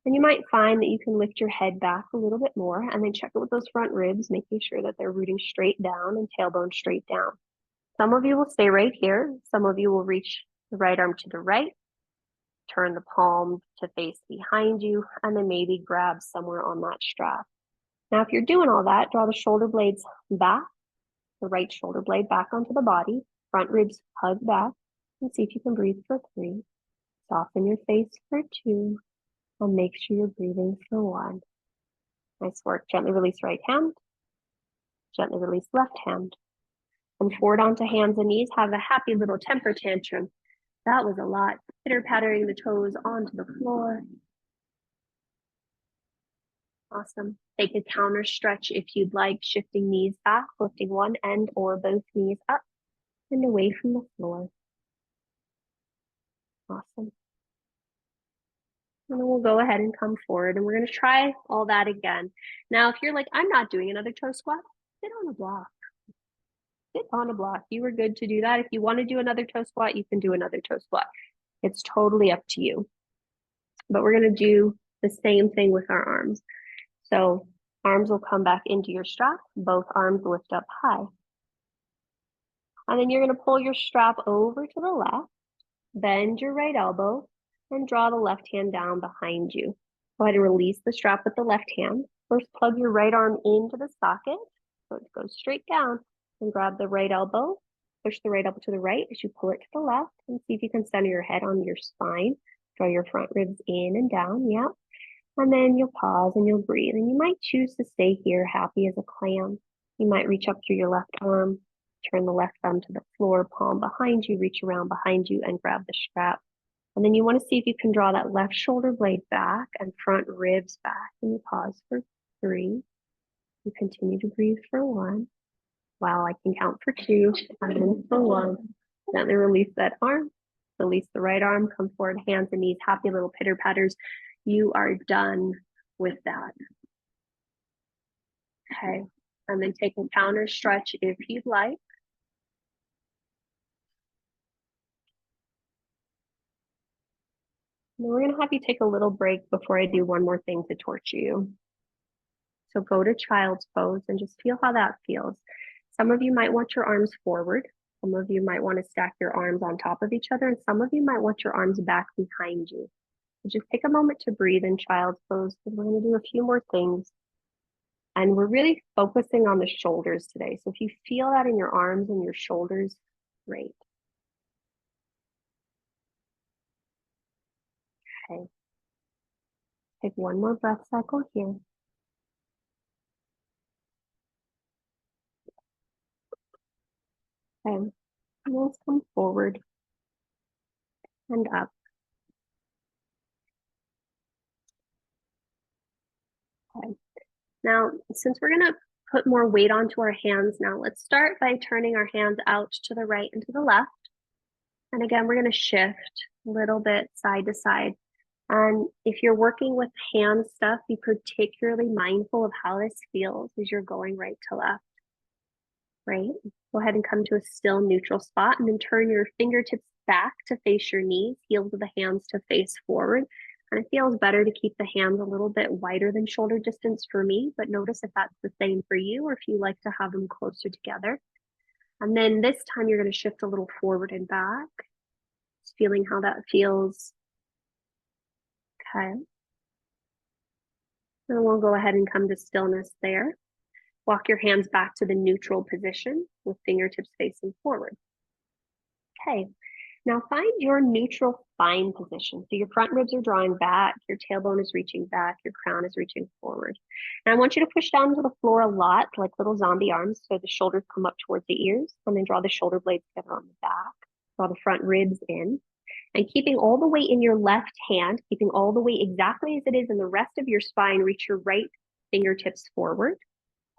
And you might find that you can lift your head back a little bit more and then check it with those front ribs, making sure that they're rooting straight down and tailbone straight down. Some of you will stay right here. Some of you will reach the right arm to the right, turn the palm to face behind you, and then maybe grab somewhere on that strap. Now, if you're doing all that, draw the shoulder blades back, the right shoulder blade back onto the body, front ribs hug back, and see if you can breathe for 3. Soften your face for 2, and make sure you're breathing for 1. Nice work. Gently release right hand, gently release left hand. And forward onto hands and knees, have a happy little temper tantrum. That was a lot. Pitter-pattering the toes onto the floor. Awesome. Take a counter stretch if you'd like, shifting knees back, lifting one end or both knees up and away from the floor. Awesome. And then we'll go ahead and come forward and we're going to try all that again. Now, if you're like, I'm not doing another toe squat, sit on a block. Sit on a block. You were good to do that. If you want to do another toe squat, you can do another toe squat. It's totally up to you. But we're going to do the same thing with our arms. So arms will come back into your strap. Both arms lift up high. And then you're going to pull your strap over to the left, bend your right elbow, and draw the left hand down behind you. Go ahead and release the strap with the left hand. First, plug your right arm into the socket, so it goes straight down, and grab the right elbow. Push the right elbow to the right as you pull it to the left, and see if you can center your head on your spine. Draw your front ribs in and down, yeah. And then you'll pause and you'll breathe. And you might choose to stay here, happy as a clam. You might reach up through your left arm, turn the left thumb to the floor, palm behind you, reach around behind you and grab the strap. And then you want to see if you can draw that left shoulder blade back and front ribs back. And you pause for 3. You continue to breathe for 1. Wow, I can count for 2. And then for 1. Gently release that arm. Release the right arm. Come forward, hands and knees. Happy little pitter patters. You are done with that. Okay. And then take a counter stretch if you'd like. And we're going to have you take a little break before I do one more thing to torture you. So go to child's pose and just feel how that feels. Some of you might want your arms forward. Some of you might want to stack your arms on top of each other. And some of you might want your arms back behind you. So just take a moment to breathe in child's pose because we're going to do a few more things. And we're really focusing on the shoulders today. So if you feel that in your arms and your shoulders, great. Okay. Take one more breath cycle here. Okay. And let's come forward and up. Okay. Now, since we're going to put more weight onto our hands now, let's start by turning our hands out to the right and to the left. And again, we're going to shift a little bit side to side. And if you're working with hand stuff, be particularly mindful of how this feels as you're going right to left. Right? Go ahead and come to a still neutral spot and then turn your fingertips back to face your knees, heels of the hands to face forward. Kind of feels better to keep the hands a little bit wider than shoulder distance for me, but notice if that's the same for you or if you like to have them closer together. And then this time you're going to shift a little forward and back. Just feeling how that feels. Okay. And we'll go ahead and come to stillness there. Walk your hands back to the neutral position with fingertips facing forward. Okay, now find your neutral spine position. So your front ribs are drawing back, your tailbone is reaching back, your crown is reaching forward. And I want you to push down to the floor a lot, like little zombie arms, so the shoulders come up towards the ears, and then draw the shoulder blades together on the back. Draw the front ribs in. And keeping all the weight in your left hand, keeping all the weight exactly as it is in the rest of your spine, reach your right fingertips forward.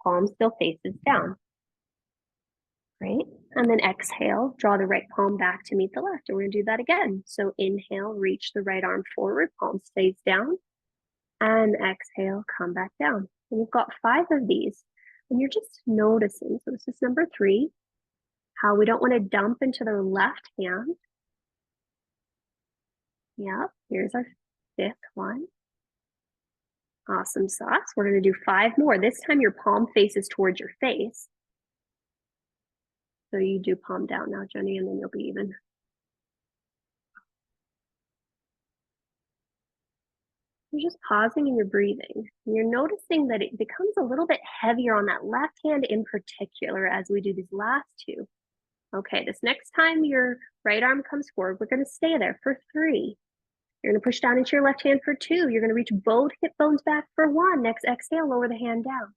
Palm still faces down. Great. And then exhale, draw the right palm back to meet the left. And we're going to do that again. So inhale, reach the right arm forward, palm stays down. And exhale, come back down. And you've got 5 of these. And you're just noticing. So this is number 3, how we don't want to dump into the left hand. Yep, here's our 5th one. Awesome sauce. We're going to do 5 more. This time your palm faces towards your face. So you do palm down now, Jenny, and then you'll be even. You're just pausing and you're breathing. And you're noticing that it becomes a little bit heavier on that left hand in particular as we do these last 2. Okay, this next time your right arm comes forward, we're going to stay there for 3. You're going to push down into your left hand for 2. You're going to reach both hip bones back for 1. Next exhale, lower the hand down.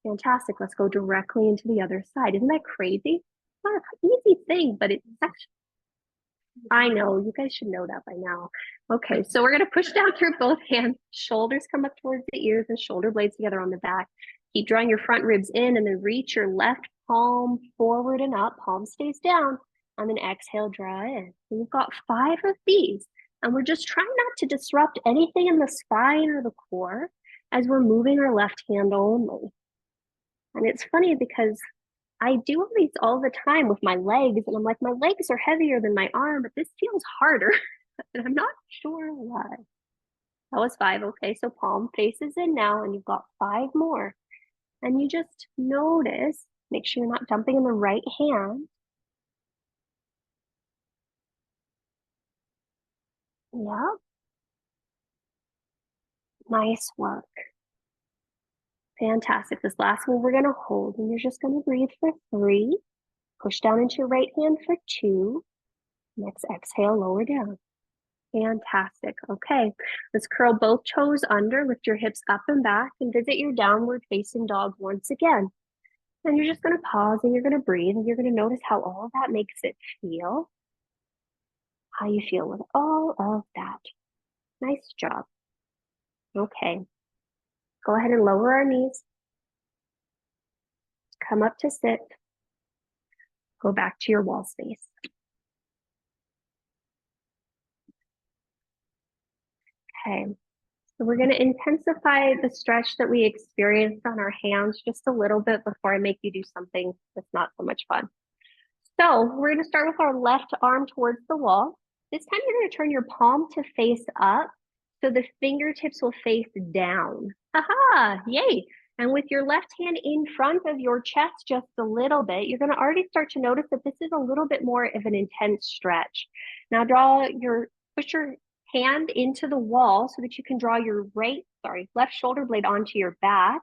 Fantastic. Let's go directly into the other side. Isn't that crazy? Not an easy thing, but it's actually, I know, you guys should know that by now. Okay, so we're going to push down through both hands. Shoulders come up towards the ears and shoulder blades together on the back. Keep drawing your front ribs in and then reach your left palm forward and up. Palm stays down. And then exhale, draw in. And we've got 5 of these. And we're just trying not to disrupt anything in the spine or the core as we're moving our left hand only. And it's funny because I do all these all the time with my legs, and I'm like, my legs are heavier than my arm, but this feels harder. And I'm not sure why. That was 5. Okay, so palm faces in now, and you've got 5 more. And you just notice, make sure you're not dumping in the right hand. Yeah. Nice work. Fantastic. This last one we're going to hold, and you're just going to breathe for 3. Push down into your right hand for 2. Next exhale, lower down. Fantastic. Okay, let's curl both toes under, lift your hips up and back, and visit your downward facing dog once again. And you're just going to pause and you're going to breathe, and you're going to notice how all of that makes it feel. How you feel with all of that. Nice job. Okay, go ahead and lower our knees. Come up to sit. Go back to your wall space. Okay, so we're going to intensify the stretch that we experienced on our hands just a little bit before I make you do something that's not so much fun. So we're going to start with our left arm towards the wall. This time you're going to turn your palm to face up so the fingertips will face down. Aha, yay. And with your left hand in front of your chest just a little bit, you're going to already start to notice that this is a little bit more of an intense stretch. Now push your hand into the wall so that you can draw your left shoulder blade onto your back.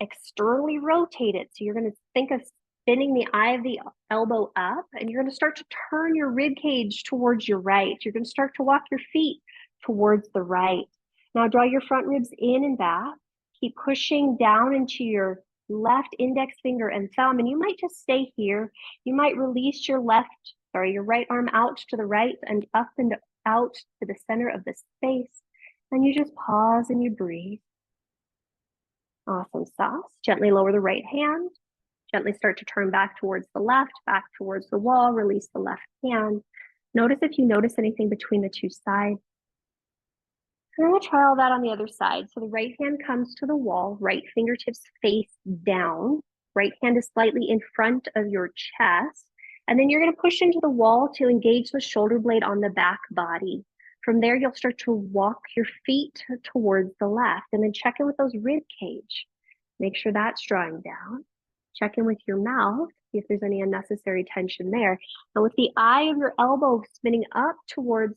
Externally rotate it. So you're going to think of spinning the eye of the elbow up, and you're going to start to turn your rib cage towards your right. You're going to start to walk your feet towards the right. Now draw your front ribs in and back. Keep pushing down into your left index finger and thumb, and you might just stay here. You might release your right arm out to the right and up and out to the center of the space. And you just pause and you breathe. Awesome sauce. Gently lower the right hand. Gently start to turn back towards the left, back towards the wall. Release the left hand. Notice if you notice anything between the 2 sides. We're going to try all that on the other side. So the right hand comes to the wall, right fingertips face down. Right hand is slightly in front of your chest. And then you're going to push into the wall to engage the shoulder blade on the back body. From there, you'll start to walk your feet towards the left and then check in with those rib cage. Make sure that's drawing down. Check in with your mouth, see if there's any unnecessary tension there. And with the eye of your elbow spinning up towards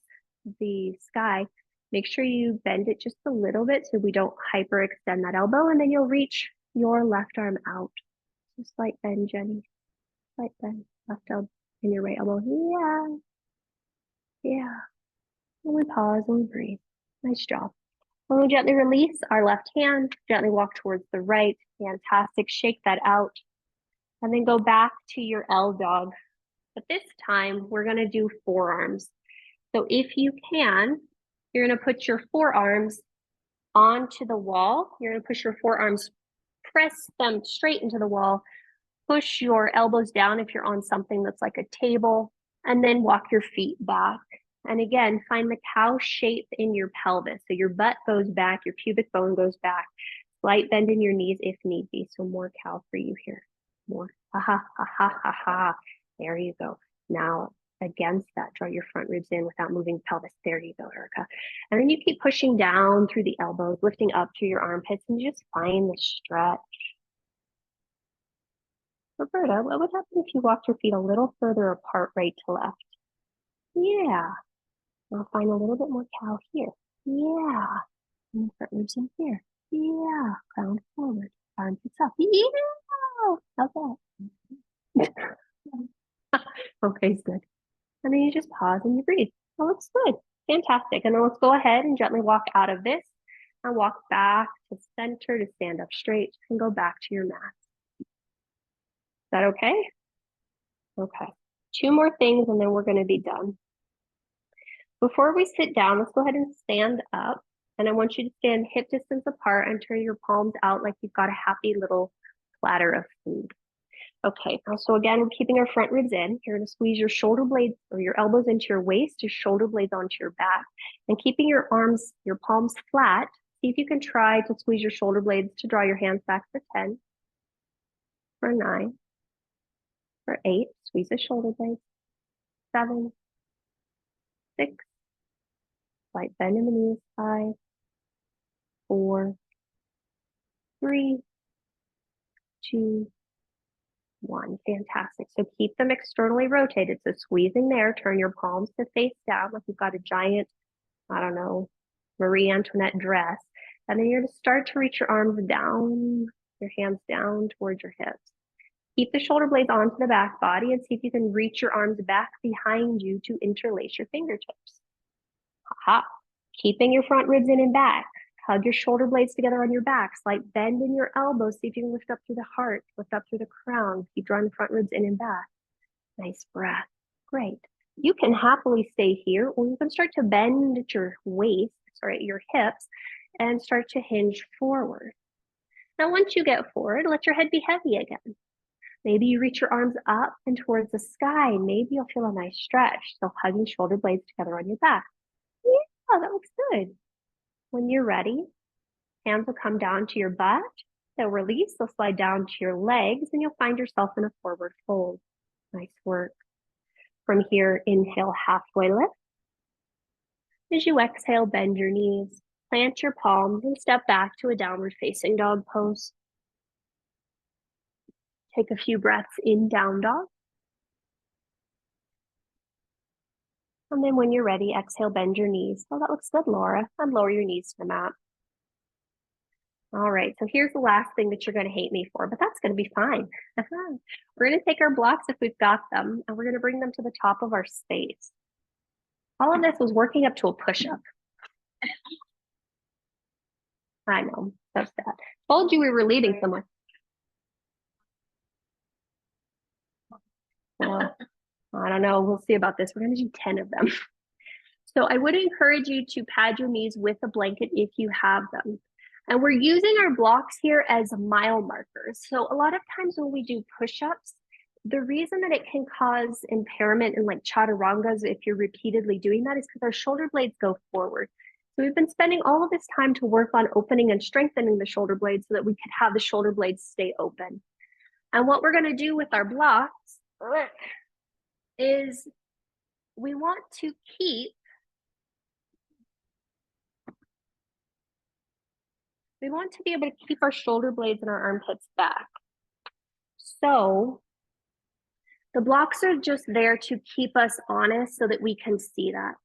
the sky, make sure you bend it just a little bit so we don't hyperextend that elbow, and then you'll reach your left arm out. Just slight bend, Jenny. Slight bend, left elbow and your right elbow. Yeah. Yeah. And we pause and we breathe. Nice job. When we gently release our left hand, gently walk towards the right. Fantastic. Shake that out. And then go back to your L dog. But this time, we're going to do forearms. So if you can, you're going to put your forearms onto the wall. You're going to push your forearms, press them straight into the wall. Push your elbows down if you're on something that's like a table, and then walk your feet back. And again, find the cow shape in your pelvis. So your butt goes back, your pubic bone goes back. Slight bend in your knees if need be. So more cow for you here. More. Ha ha ha ha ha ha. There you go. Now against that, draw your front ribs in without moving pelvis. There you go, Erica. And then you keep pushing down through the elbows, lifting up through your armpits, and you just find the stretch. Roberta, what would happen if you walked your feet a little further apart, right to left? Yeah. I'll find a little bit more cow here. Yeah. And the front ribs in here. Yeah. Crown forward. Armpits up. Yeah. How's that? Okay, good. And then you just pause and you breathe. That looks good. Fantastic. And then let's go ahead and gently walk out of this and walk back to center to stand up straight and go back to your mat. Is that okay? Okay. 2 more things and then we're going to be done. Before we sit down, let's go ahead and stand up. And I want you to stand hip distance apart and turn your palms out like you've got a happy little platter of food. Okay, so again, we're keeping our front ribs in. You're going to squeeze your shoulder blades or your elbows into your waist, your shoulder blades onto your back, and keeping your arms, your palms flat. See if you can try to squeeze your shoulder blades to draw your hands back for 10, for 9, for 8, squeeze the shoulder blades, 7, 6, slight bend in the knees, 5, 4, 3, 2, 1. Fantastic. So keep them externally rotated. So squeezing there, turn your palms to face down like you've got a giant, I don't know, Marie Antoinette dress. And then you're going to start to reach your arms down, your hands down towards your hips. Keep the shoulder blades onto the back body and see if you can reach your arms back behind you to interlace your fingertips. Aha. Keeping your front ribs in and back. Hug your shoulder blades together on your back. Slight bend in your elbows. See if you can lift up through the heart, lift up through the crown. Keep drawing the front ribs in and back. Nice breath. Great. You can happily stay here, or you can start to bend at your waist, your hips, and start to hinge forward. Now, once you get forward, let your head be heavy again. Maybe you reach your arms up and towards the sky. Maybe you'll feel a nice stretch. So hugging shoulder blades together on your back. Yeah, that looks good. When you're ready, hands will come down to your butt. They'll release, they'll slide down to your legs, and you'll find yourself in a forward fold. Nice work. From here, inhale, halfway lift. As you exhale, bend your knees, plant your palms, and step back to a downward facing dog pose. Take a few breaths in down dog. And then when you're ready, exhale, bend your knees. Oh, that looks good, Laura. And lower your knees to the mat. All right, so here's the last thing that you're going to hate me for, but that's going to be fine. We're going to take our blocks if we've got them, and we're going to bring them to the top of our space. All of this was working up to a push-up. I know, so sad. Told you we were leading somewhere. Well, I don't know, we'll see about this. We're going to do 10 of them. So I would encourage you to pad your knees with a blanket if you have them. And we're using our blocks here as mile markers. So a lot of times when we do push-ups, the reason that it can cause impairment in like chaturangas, if you're repeatedly doing that, is because our shoulder blades go forward. So we've been spending all of this time to work on opening and strengthening the shoulder blades so that we could have the shoulder blades stay open. And what we're going to do with our blocks is we want to keep We want to be able to keep our shoulder blades and our armpits back. So the blocks are just there to keep us honest so that we can see that.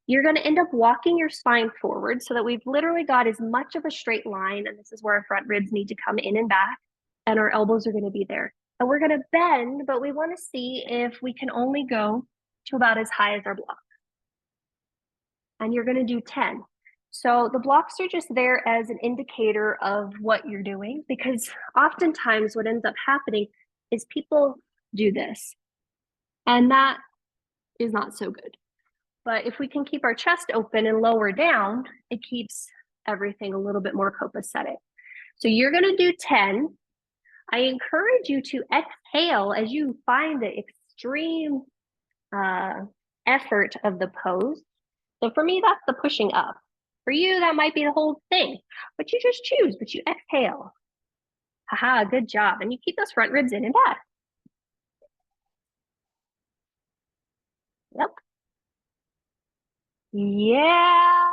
You're going to end up walking your spine forward so that we've literally got as much of a straight line, and this is where our front ribs need to come in and back, and our elbows are going to be there. And we're going to bend, but we want to see if we can only go to about as high as our block. And you're going to do 10. So the blocks are just there as an indicator of what you're doing, because oftentimes what ends up happening is people do this, and that is not so good. But if we can keep our chest open and lower down, it keeps everything a little bit more copacetic. So you're going to do 10. I encourage you to exhale as you find the extreme effort of the pose. So for me, that's the pushing up. For you, that might be the whole thing, but you just choose, but you exhale. Haha, good job. And you keep those front ribs in and back. Yep. Yeah.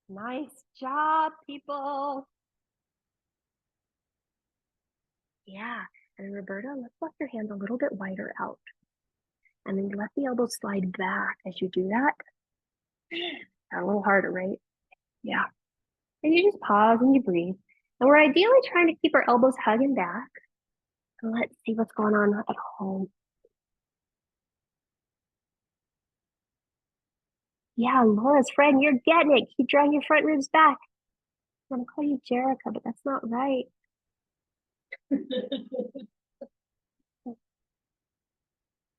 Nice job, people. Yeah. And Roberta, let's let your hand a little bit wider out. And then let the elbows slide back as you do that. A little harder, right? Yeah. And you just pause and you breathe. And we're ideally trying to keep our elbows hugging back. And let's see what's going on at home. Yeah, Laura's friend, you're getting it. Keep drawing your front ribs back. I'm gonna call you Jerica, but that's not right.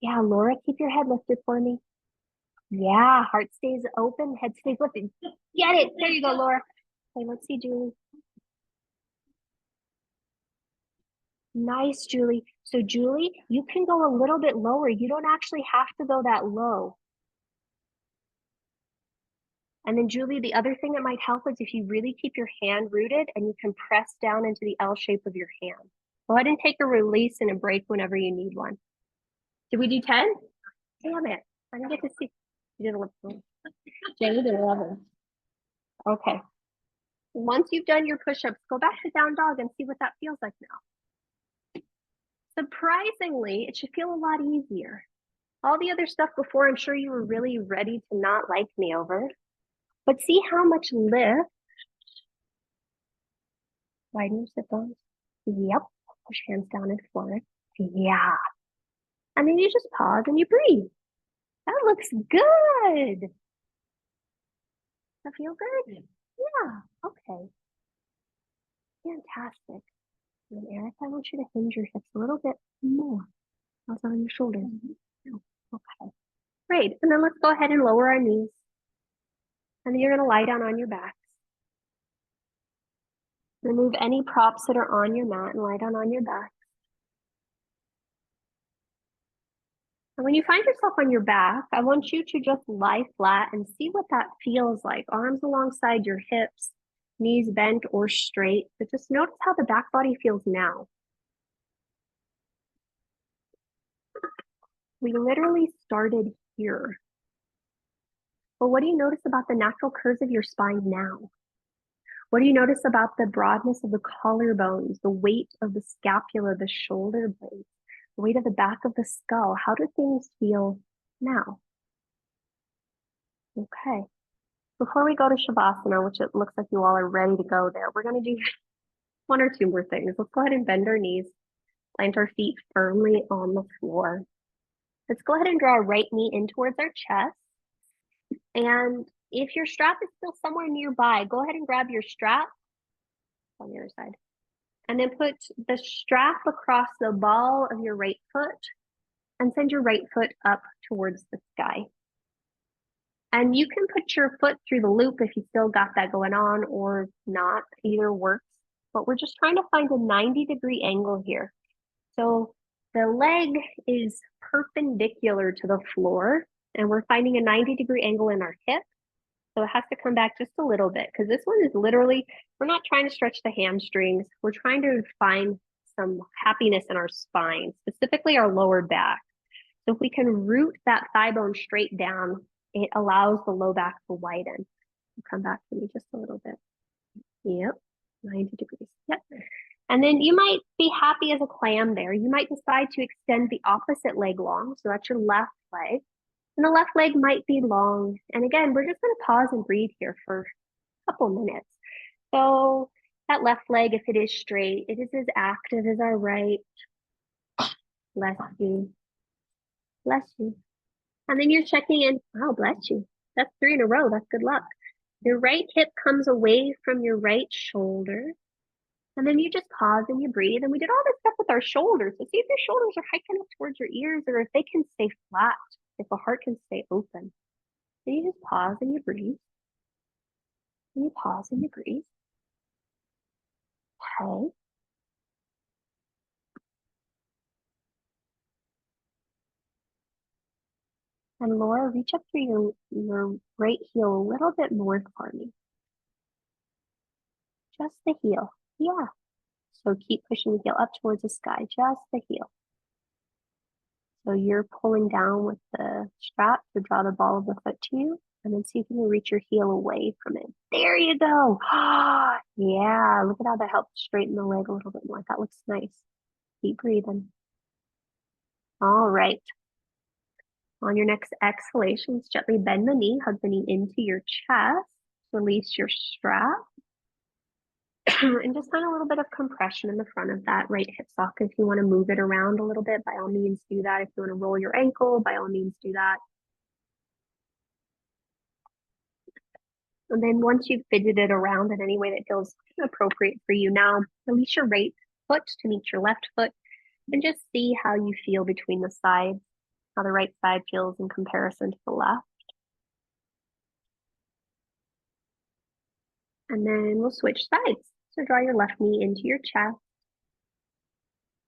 Yeah, Laura, keep your head lifted for me. Yeah, heart stays open, head stays lifted. Get it. There you go, Laura. Okay, let's see, Julie. Nice, Julie. So, Julie, you can go a little bit lower. You don't actually have to go that low. And then, Julie, the other thing that might help is if you really keep your hand rooted and you can press down into the L shape of your hand. Go ahead and take a release and a break whenever you need one. Did we do 10? Damn it. I didn't get to see. You did 11. Jamie did 11. Okay. Once you've done your push-ups, go back to down dog and see what that feels like now. Surprisingly, it should feel a lot easier. All the other stuff before, I'm sure you were really ready to not like me over. But see how much lift. Widen your sit bones. Yep. Push hands down and forward. Yeah. And then you just pause and you breathe. That looks good. Does that feel good? Yeah. Okay. Fantastic. And then Eric, I want you to hinge your hips a little bit more. Also on your shoulders. Okay. Great. And then let's go ahead and lower our knees. And then you're going to lie down on your backs. Remove any props that are on your mat and lie down on your back. And when you find yourself on your back, I want you to just lie flat and see what that feels like. Arms alongside your hips, knees bent or straight, but just notice how the back body feels now. We literally started here. But what do you notice about the natural curves of your spine now? What do you notice about the broadness of the collarbones, the weight of the scapula, the shoulder blades, the weight of the back of the skull? How do things feel now? Okay. Before we go to Shavasana, which it looks like you all are ready to go there, we're going to do one or two more things. Let's go ahead and bend our knees, plant our feet firmly on the floor. Let's go ahead and draw our right knee in towards our chest. And if your strap is still somewhere nearby, go ahead and grab your strap on the other side. And then put the strap across the ball of your right foot and send your right foot up towards the sky. And you can put your foot through the loop if you still got that going on or not, either works. But we're just trying to find a 90-degree angle here. So the leg is perpendicular to the floor, and we're finding a 90-degree angle in our hip. So it has to come back just a little bit, because this one is literally, we're not trying to stretch the hamstrings. We're trying to find some happiness in our spine, specifically our lower back. So if we can root that thigh bone straight down, it allows the low back to widen. Come back to me just a little bit. Yep, 90 degrees. Yep. And then you might be happy as a clam there. You might decide to extend the opposite leg long. So that's your left leg. And the left leg might be long. And again, we're just going to pause and breathe here for a couple minutes. So that left leg, if it is straight, it is as active as our right. Bless you. Bless you. And then you're checking in. Oh, bless you. That's 3 in a row. That's good luck. Your right hip comes away from your right shoulder. And then you just pause and you breathe. And we did all this stuff with our shoulders. So see if your shoulders are hiking up towards your ears or if they can stay flat, if the heart can stay open. Then you just pause and you breathe. And you pause and you breathe. Okay. And Laura, reach up through your right heel a little bit more for me. Just the heel. Yeah. So keep pushing the heel up towards the sky, just the heel. So you're pulling down with the strap to draw the ball of the foot to you, and then see if you can reach your heel away from it. There you go. Yeah, look at how that helps straighten the leg a little bit more. That looks nice. Keep breathing. All right. On your next exhalations, gently bend the knee, hug the knee into your chest, release your strap. And just find a little bit of compression in the front of that right hip socket. If you want to move it around a little bit, by all means do that. If you want to roll your ankle, by all means do that. And then once you've fidgeted around in any way that feels appropriate for you now, release your right foot to meet your left foot and just see how you feel between the sides, how the right side feels in comparison to the left. And then we'll switch sides. So draw your left knee into your chest.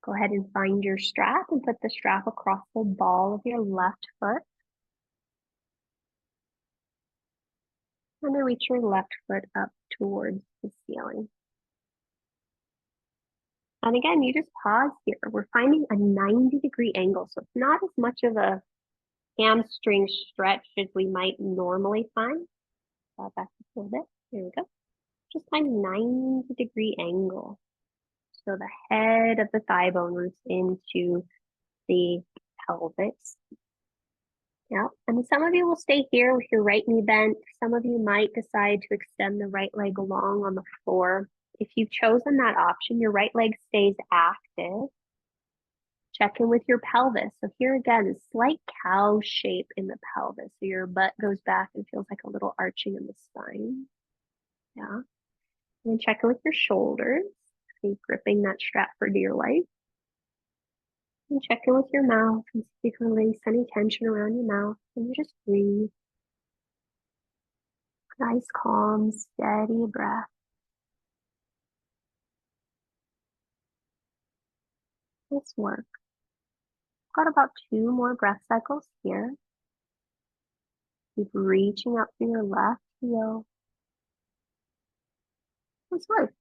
Go ahead and find your strap and put the strap across the ball of your left foot. And then reach your left foot up towards the ceiling. And again, you just pause here. We're finding a 90-degree angle. So it's not as much of a hamstring stretch as we might normally find. Back a little bit. There we go. Just find a 90-degree angle. So the head of the thigh bone roots into the pelvis. Yeah, and some of you will stay here with your right knee bent. Some of you might decide to extend the right leg along on the floor. If you've chosen that option, your right leg stays active. Check in with your pelvis. So here again, a slight cow shape in the pelvis. So your butt goes back and feels like a little arching in the spine. Yeah. And then check in with your shoulders. Keep gripping that strap for dear life. And check in with your mouth and see if you can release any tension around your mouth. And you just breathe. Nice, calm, steady breath. Nice work. Got about 2 more breath cycles here. Keep reaching up through your left heel. Nice work.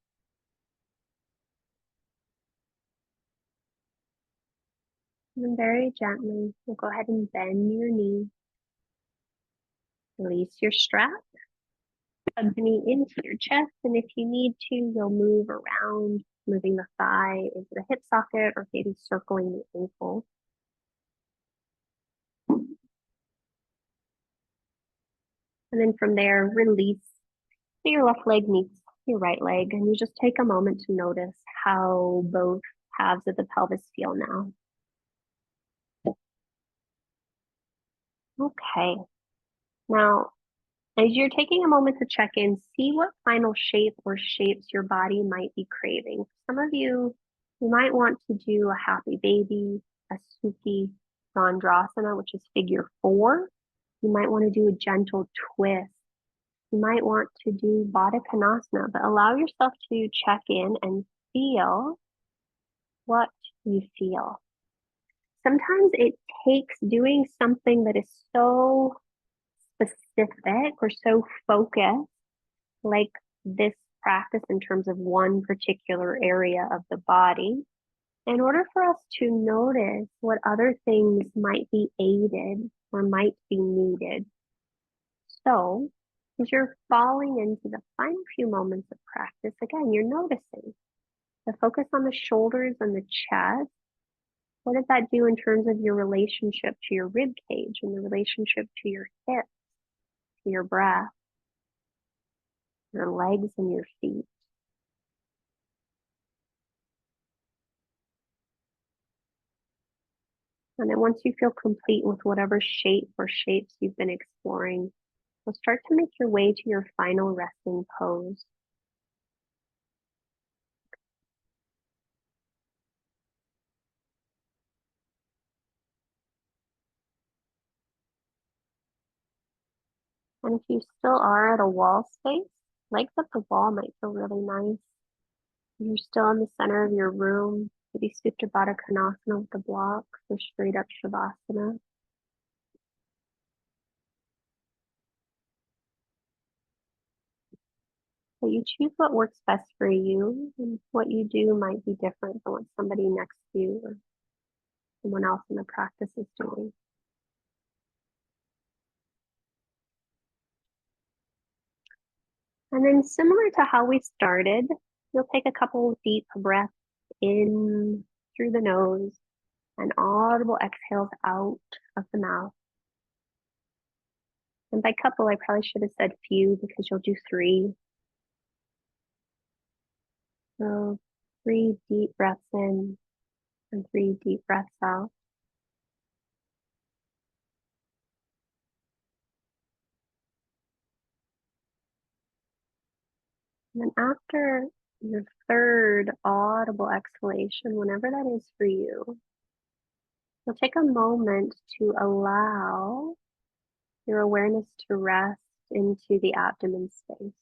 And then very gently, we'll go ahead and bend your knee. Release your strap. Hug the knee into your chest. And if you need to, you'll move around, moving the thigh into the hip socket or maybe circling the ankle. And then from there, release. So your left leg meets your right leg. And you just take a moment to notice how both halves of the pelvis feel now. Okay. Now, as you're taking a moment to check in, see what final shape or shapes your body might be craving. Some of you might want to do a happy baby, a Sukhi Chandrasana, which is figure 4. You might want to do a gentle twist. You might want to do Baddha Konasana, but allow yourself to check in and feel what you feel. Sometimes it takes doing something that is so specific or so focused, like this practice in terms of one particular area of the body, in order for us to notice what other things might be aided or might be needed. So As you're falling into the final few moments of practice, again, you're noticing the focus on the shoulders and the chest. What does that do in terms of your relationship to your rib cage and the relationship to your hips, to your breath, your legs and your feet? And then once you feel complete with whatever shape or shapes you've been exploring, you'll start to make your way to your final resting pose. And if you still are at a wall space, legs up the wall might feel really nice. If you're still in the center of your room, maybe Supta Baddha Konasana with the blocks or straight up Shavasana. So you choose what works best for you, and what you do might be different than what somebody next to you or someone else in the practice is doing. And then similar to how we started, you'll take a couple of deep breaths in through the nose and audible exhales out of the mouth. And by couple, I probably should have said few because you'll do three. So 3 deep breaths in and 3 deep breaths out. And then after your third audible exhalation, whenever that is for you, you'll take a moment to allow your awareness to rest into the abdomen space.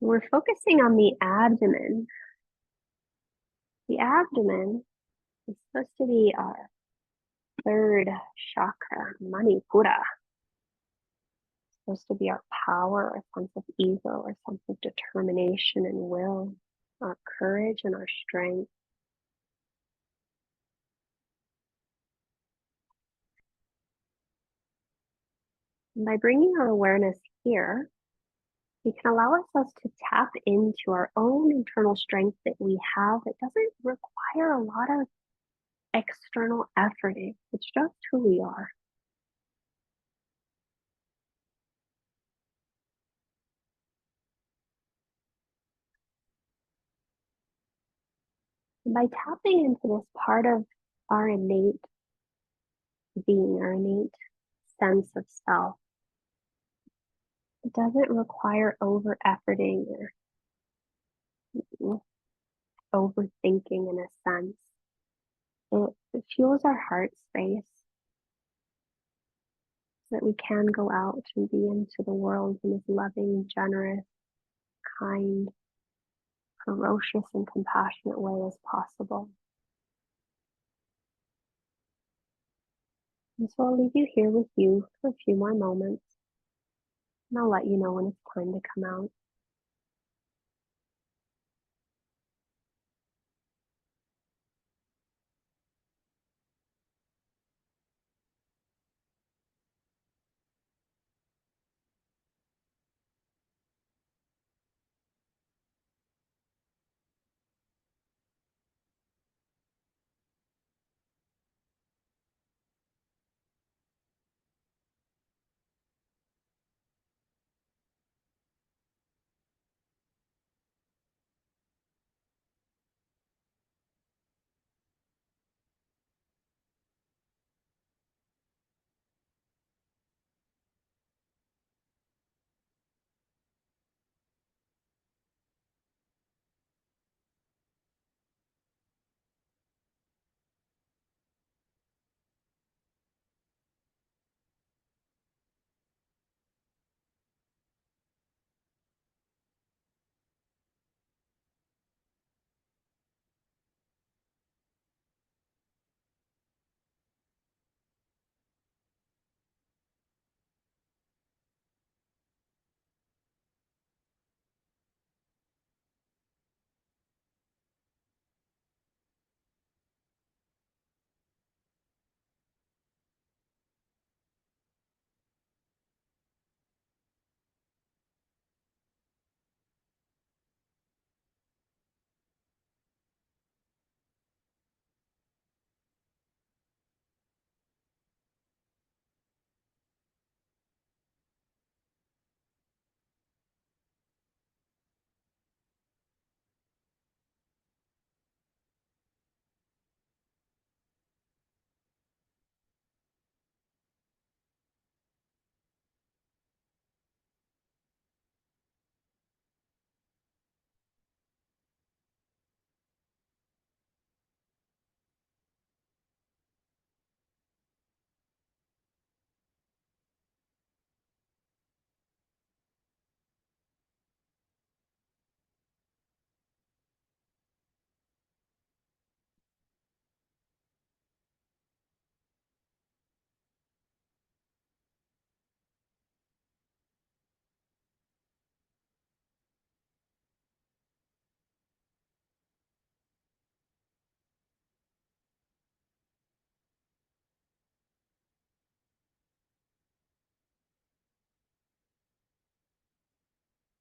We're focusing on the abdomen. The abdomen is supposed to be our third chakra, Manipura. It's supposed to be our power, our sense of ego, our sense of determination and will, our courage and our strength. And by bringing our awareness here, we can allow ourselves to tap into our own internal strength that we have that doesn't require a lot of external effort. It's just who we are. And by tapping into this part of our innate being, our innate sense of self, it doesn't require over efforting or overthinking in a sense. It fuels our heart space so that we can go out and be into the world in as loving, generous, kind, ferocious, and compassionate way as possible. And so I'll leave you here with you for a few more moments, and I'll let you know when it's time to come out.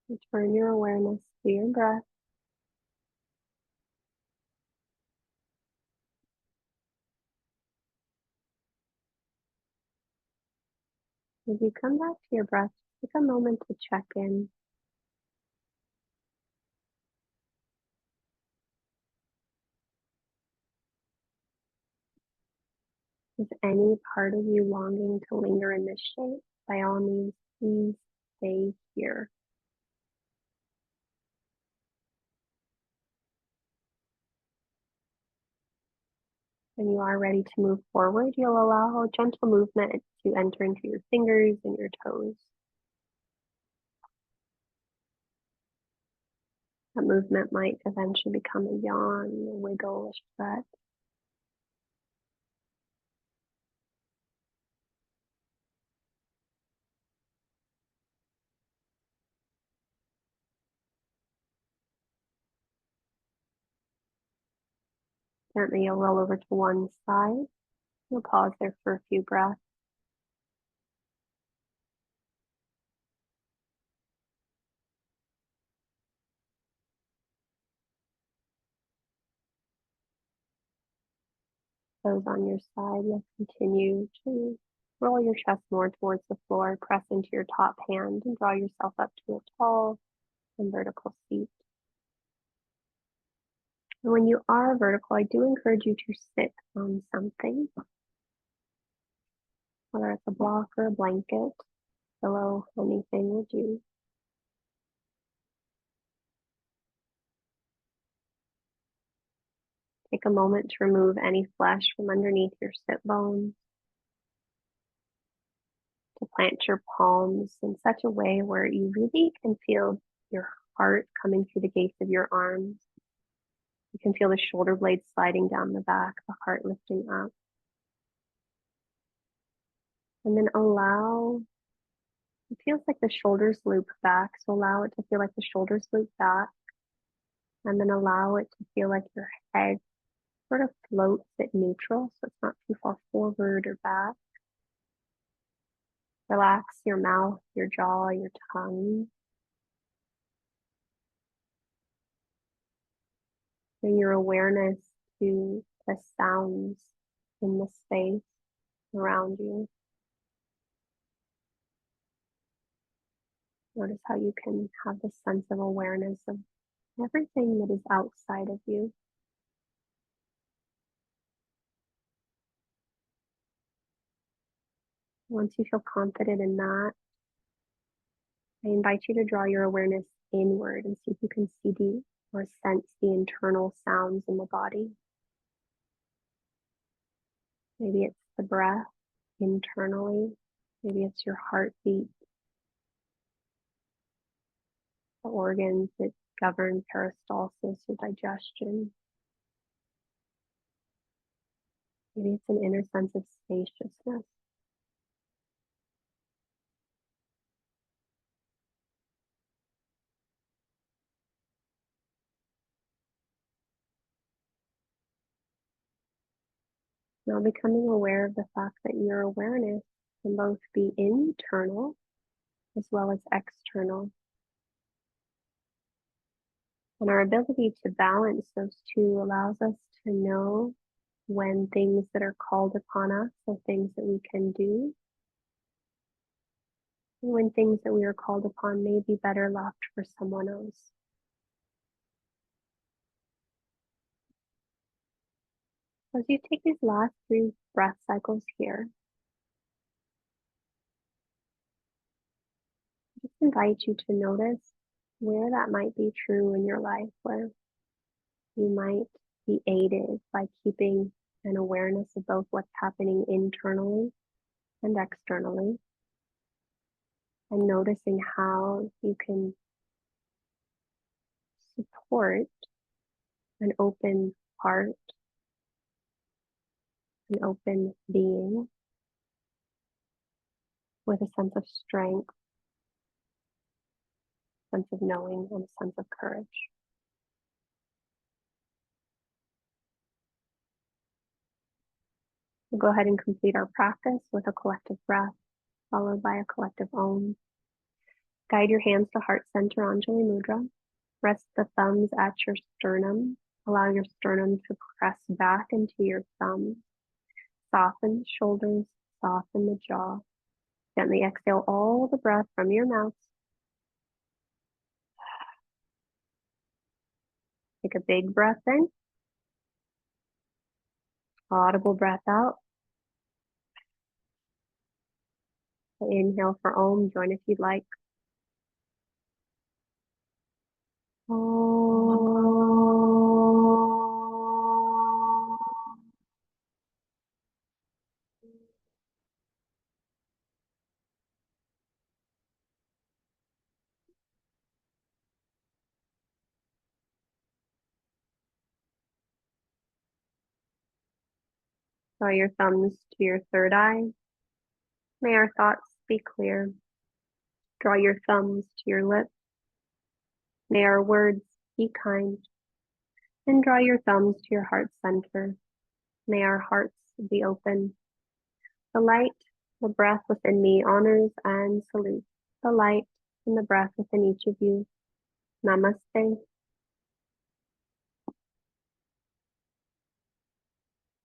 Return your awareness to your breath. As you come back to your breath, take a moment to check in. Is any part of you longing to linger in this shape? By all means, please stay here. When you are ready to move forward, you'll allow a gentle movement to enter into your fingers and your toes. That movement might eventually become a yawn, a wiggle, a stretch. Gently, you'll roll over to one side. You'll pause there for a few breaths. Those on your side, you'll continue to roll your chest more towards the floor, press into your top hand, and draw yourself up to a tall and vertical seat. And when you are vertical, I do encourage you to sit on something, whether it's a block or a blanket, pillow, anything will do. Take a moment to remove any flesh from underneath your sit bones, to plant your palms in such a way where you really can feel your heart coming through the gates of your arms. You can feel the shoulder blades sliding down the back, the heart lifting up. And then it feels like the shoulders loop back, so allow it to feel like the shoulders loop back. And then allow it to feel like your head sort of floats at neutral, so it's not too far forward or back. Relax your mouth, your jaw, your tongue. Bring your awareness to the sounds in the space around you. Notice how you can have this sense of awareness of everything that is outside of you. Once you feel confident in that, I invite you to draw your awareness inward and see if you can see or sense the internal sounds in the body. Maybe it's the breath internally. Maybe it's your heartbeat, the organs that govern peristalsis or digestion. Maybe it's an inner sense of spaciousness. Now becoming aware of the fact that your awareness can both be internal as well as external. And our ability to balance those two allows us to know when things that are called upon us are things that we can do, and when things that we are called upon may be better left for someone else. As you take these last 3 breath cycles here, I just invite you to notice where that might be true in your life, where you might be aided by keeping an awareness of both what's happening internally and externally, and noticing how you can support an open heart, an open being with a sense of strength, sense of knowing, and a sense of courage. We'll go ahead and complete our practice with a collective breath, followed by a collective Om. Guide your hands to heart center Anjali Mudra. Rest the thumbs at your sternum. Allow your sternum to press back into your thumbs. Soften the shoulders, soften the jaw. Gently exhale all the breath from your mouth. Take a big breath in. Audible breath out. Inhale for Om. Join if you'd like. Draw your thumbs to your third eye. May our thoughts be clear. Draw your thumbs to your lips. May our words be kind. And draw your thumbs to your heart center. May our hearts be open. The light, the breath within me honors and salutes the light and the breath within each of you. Namaste.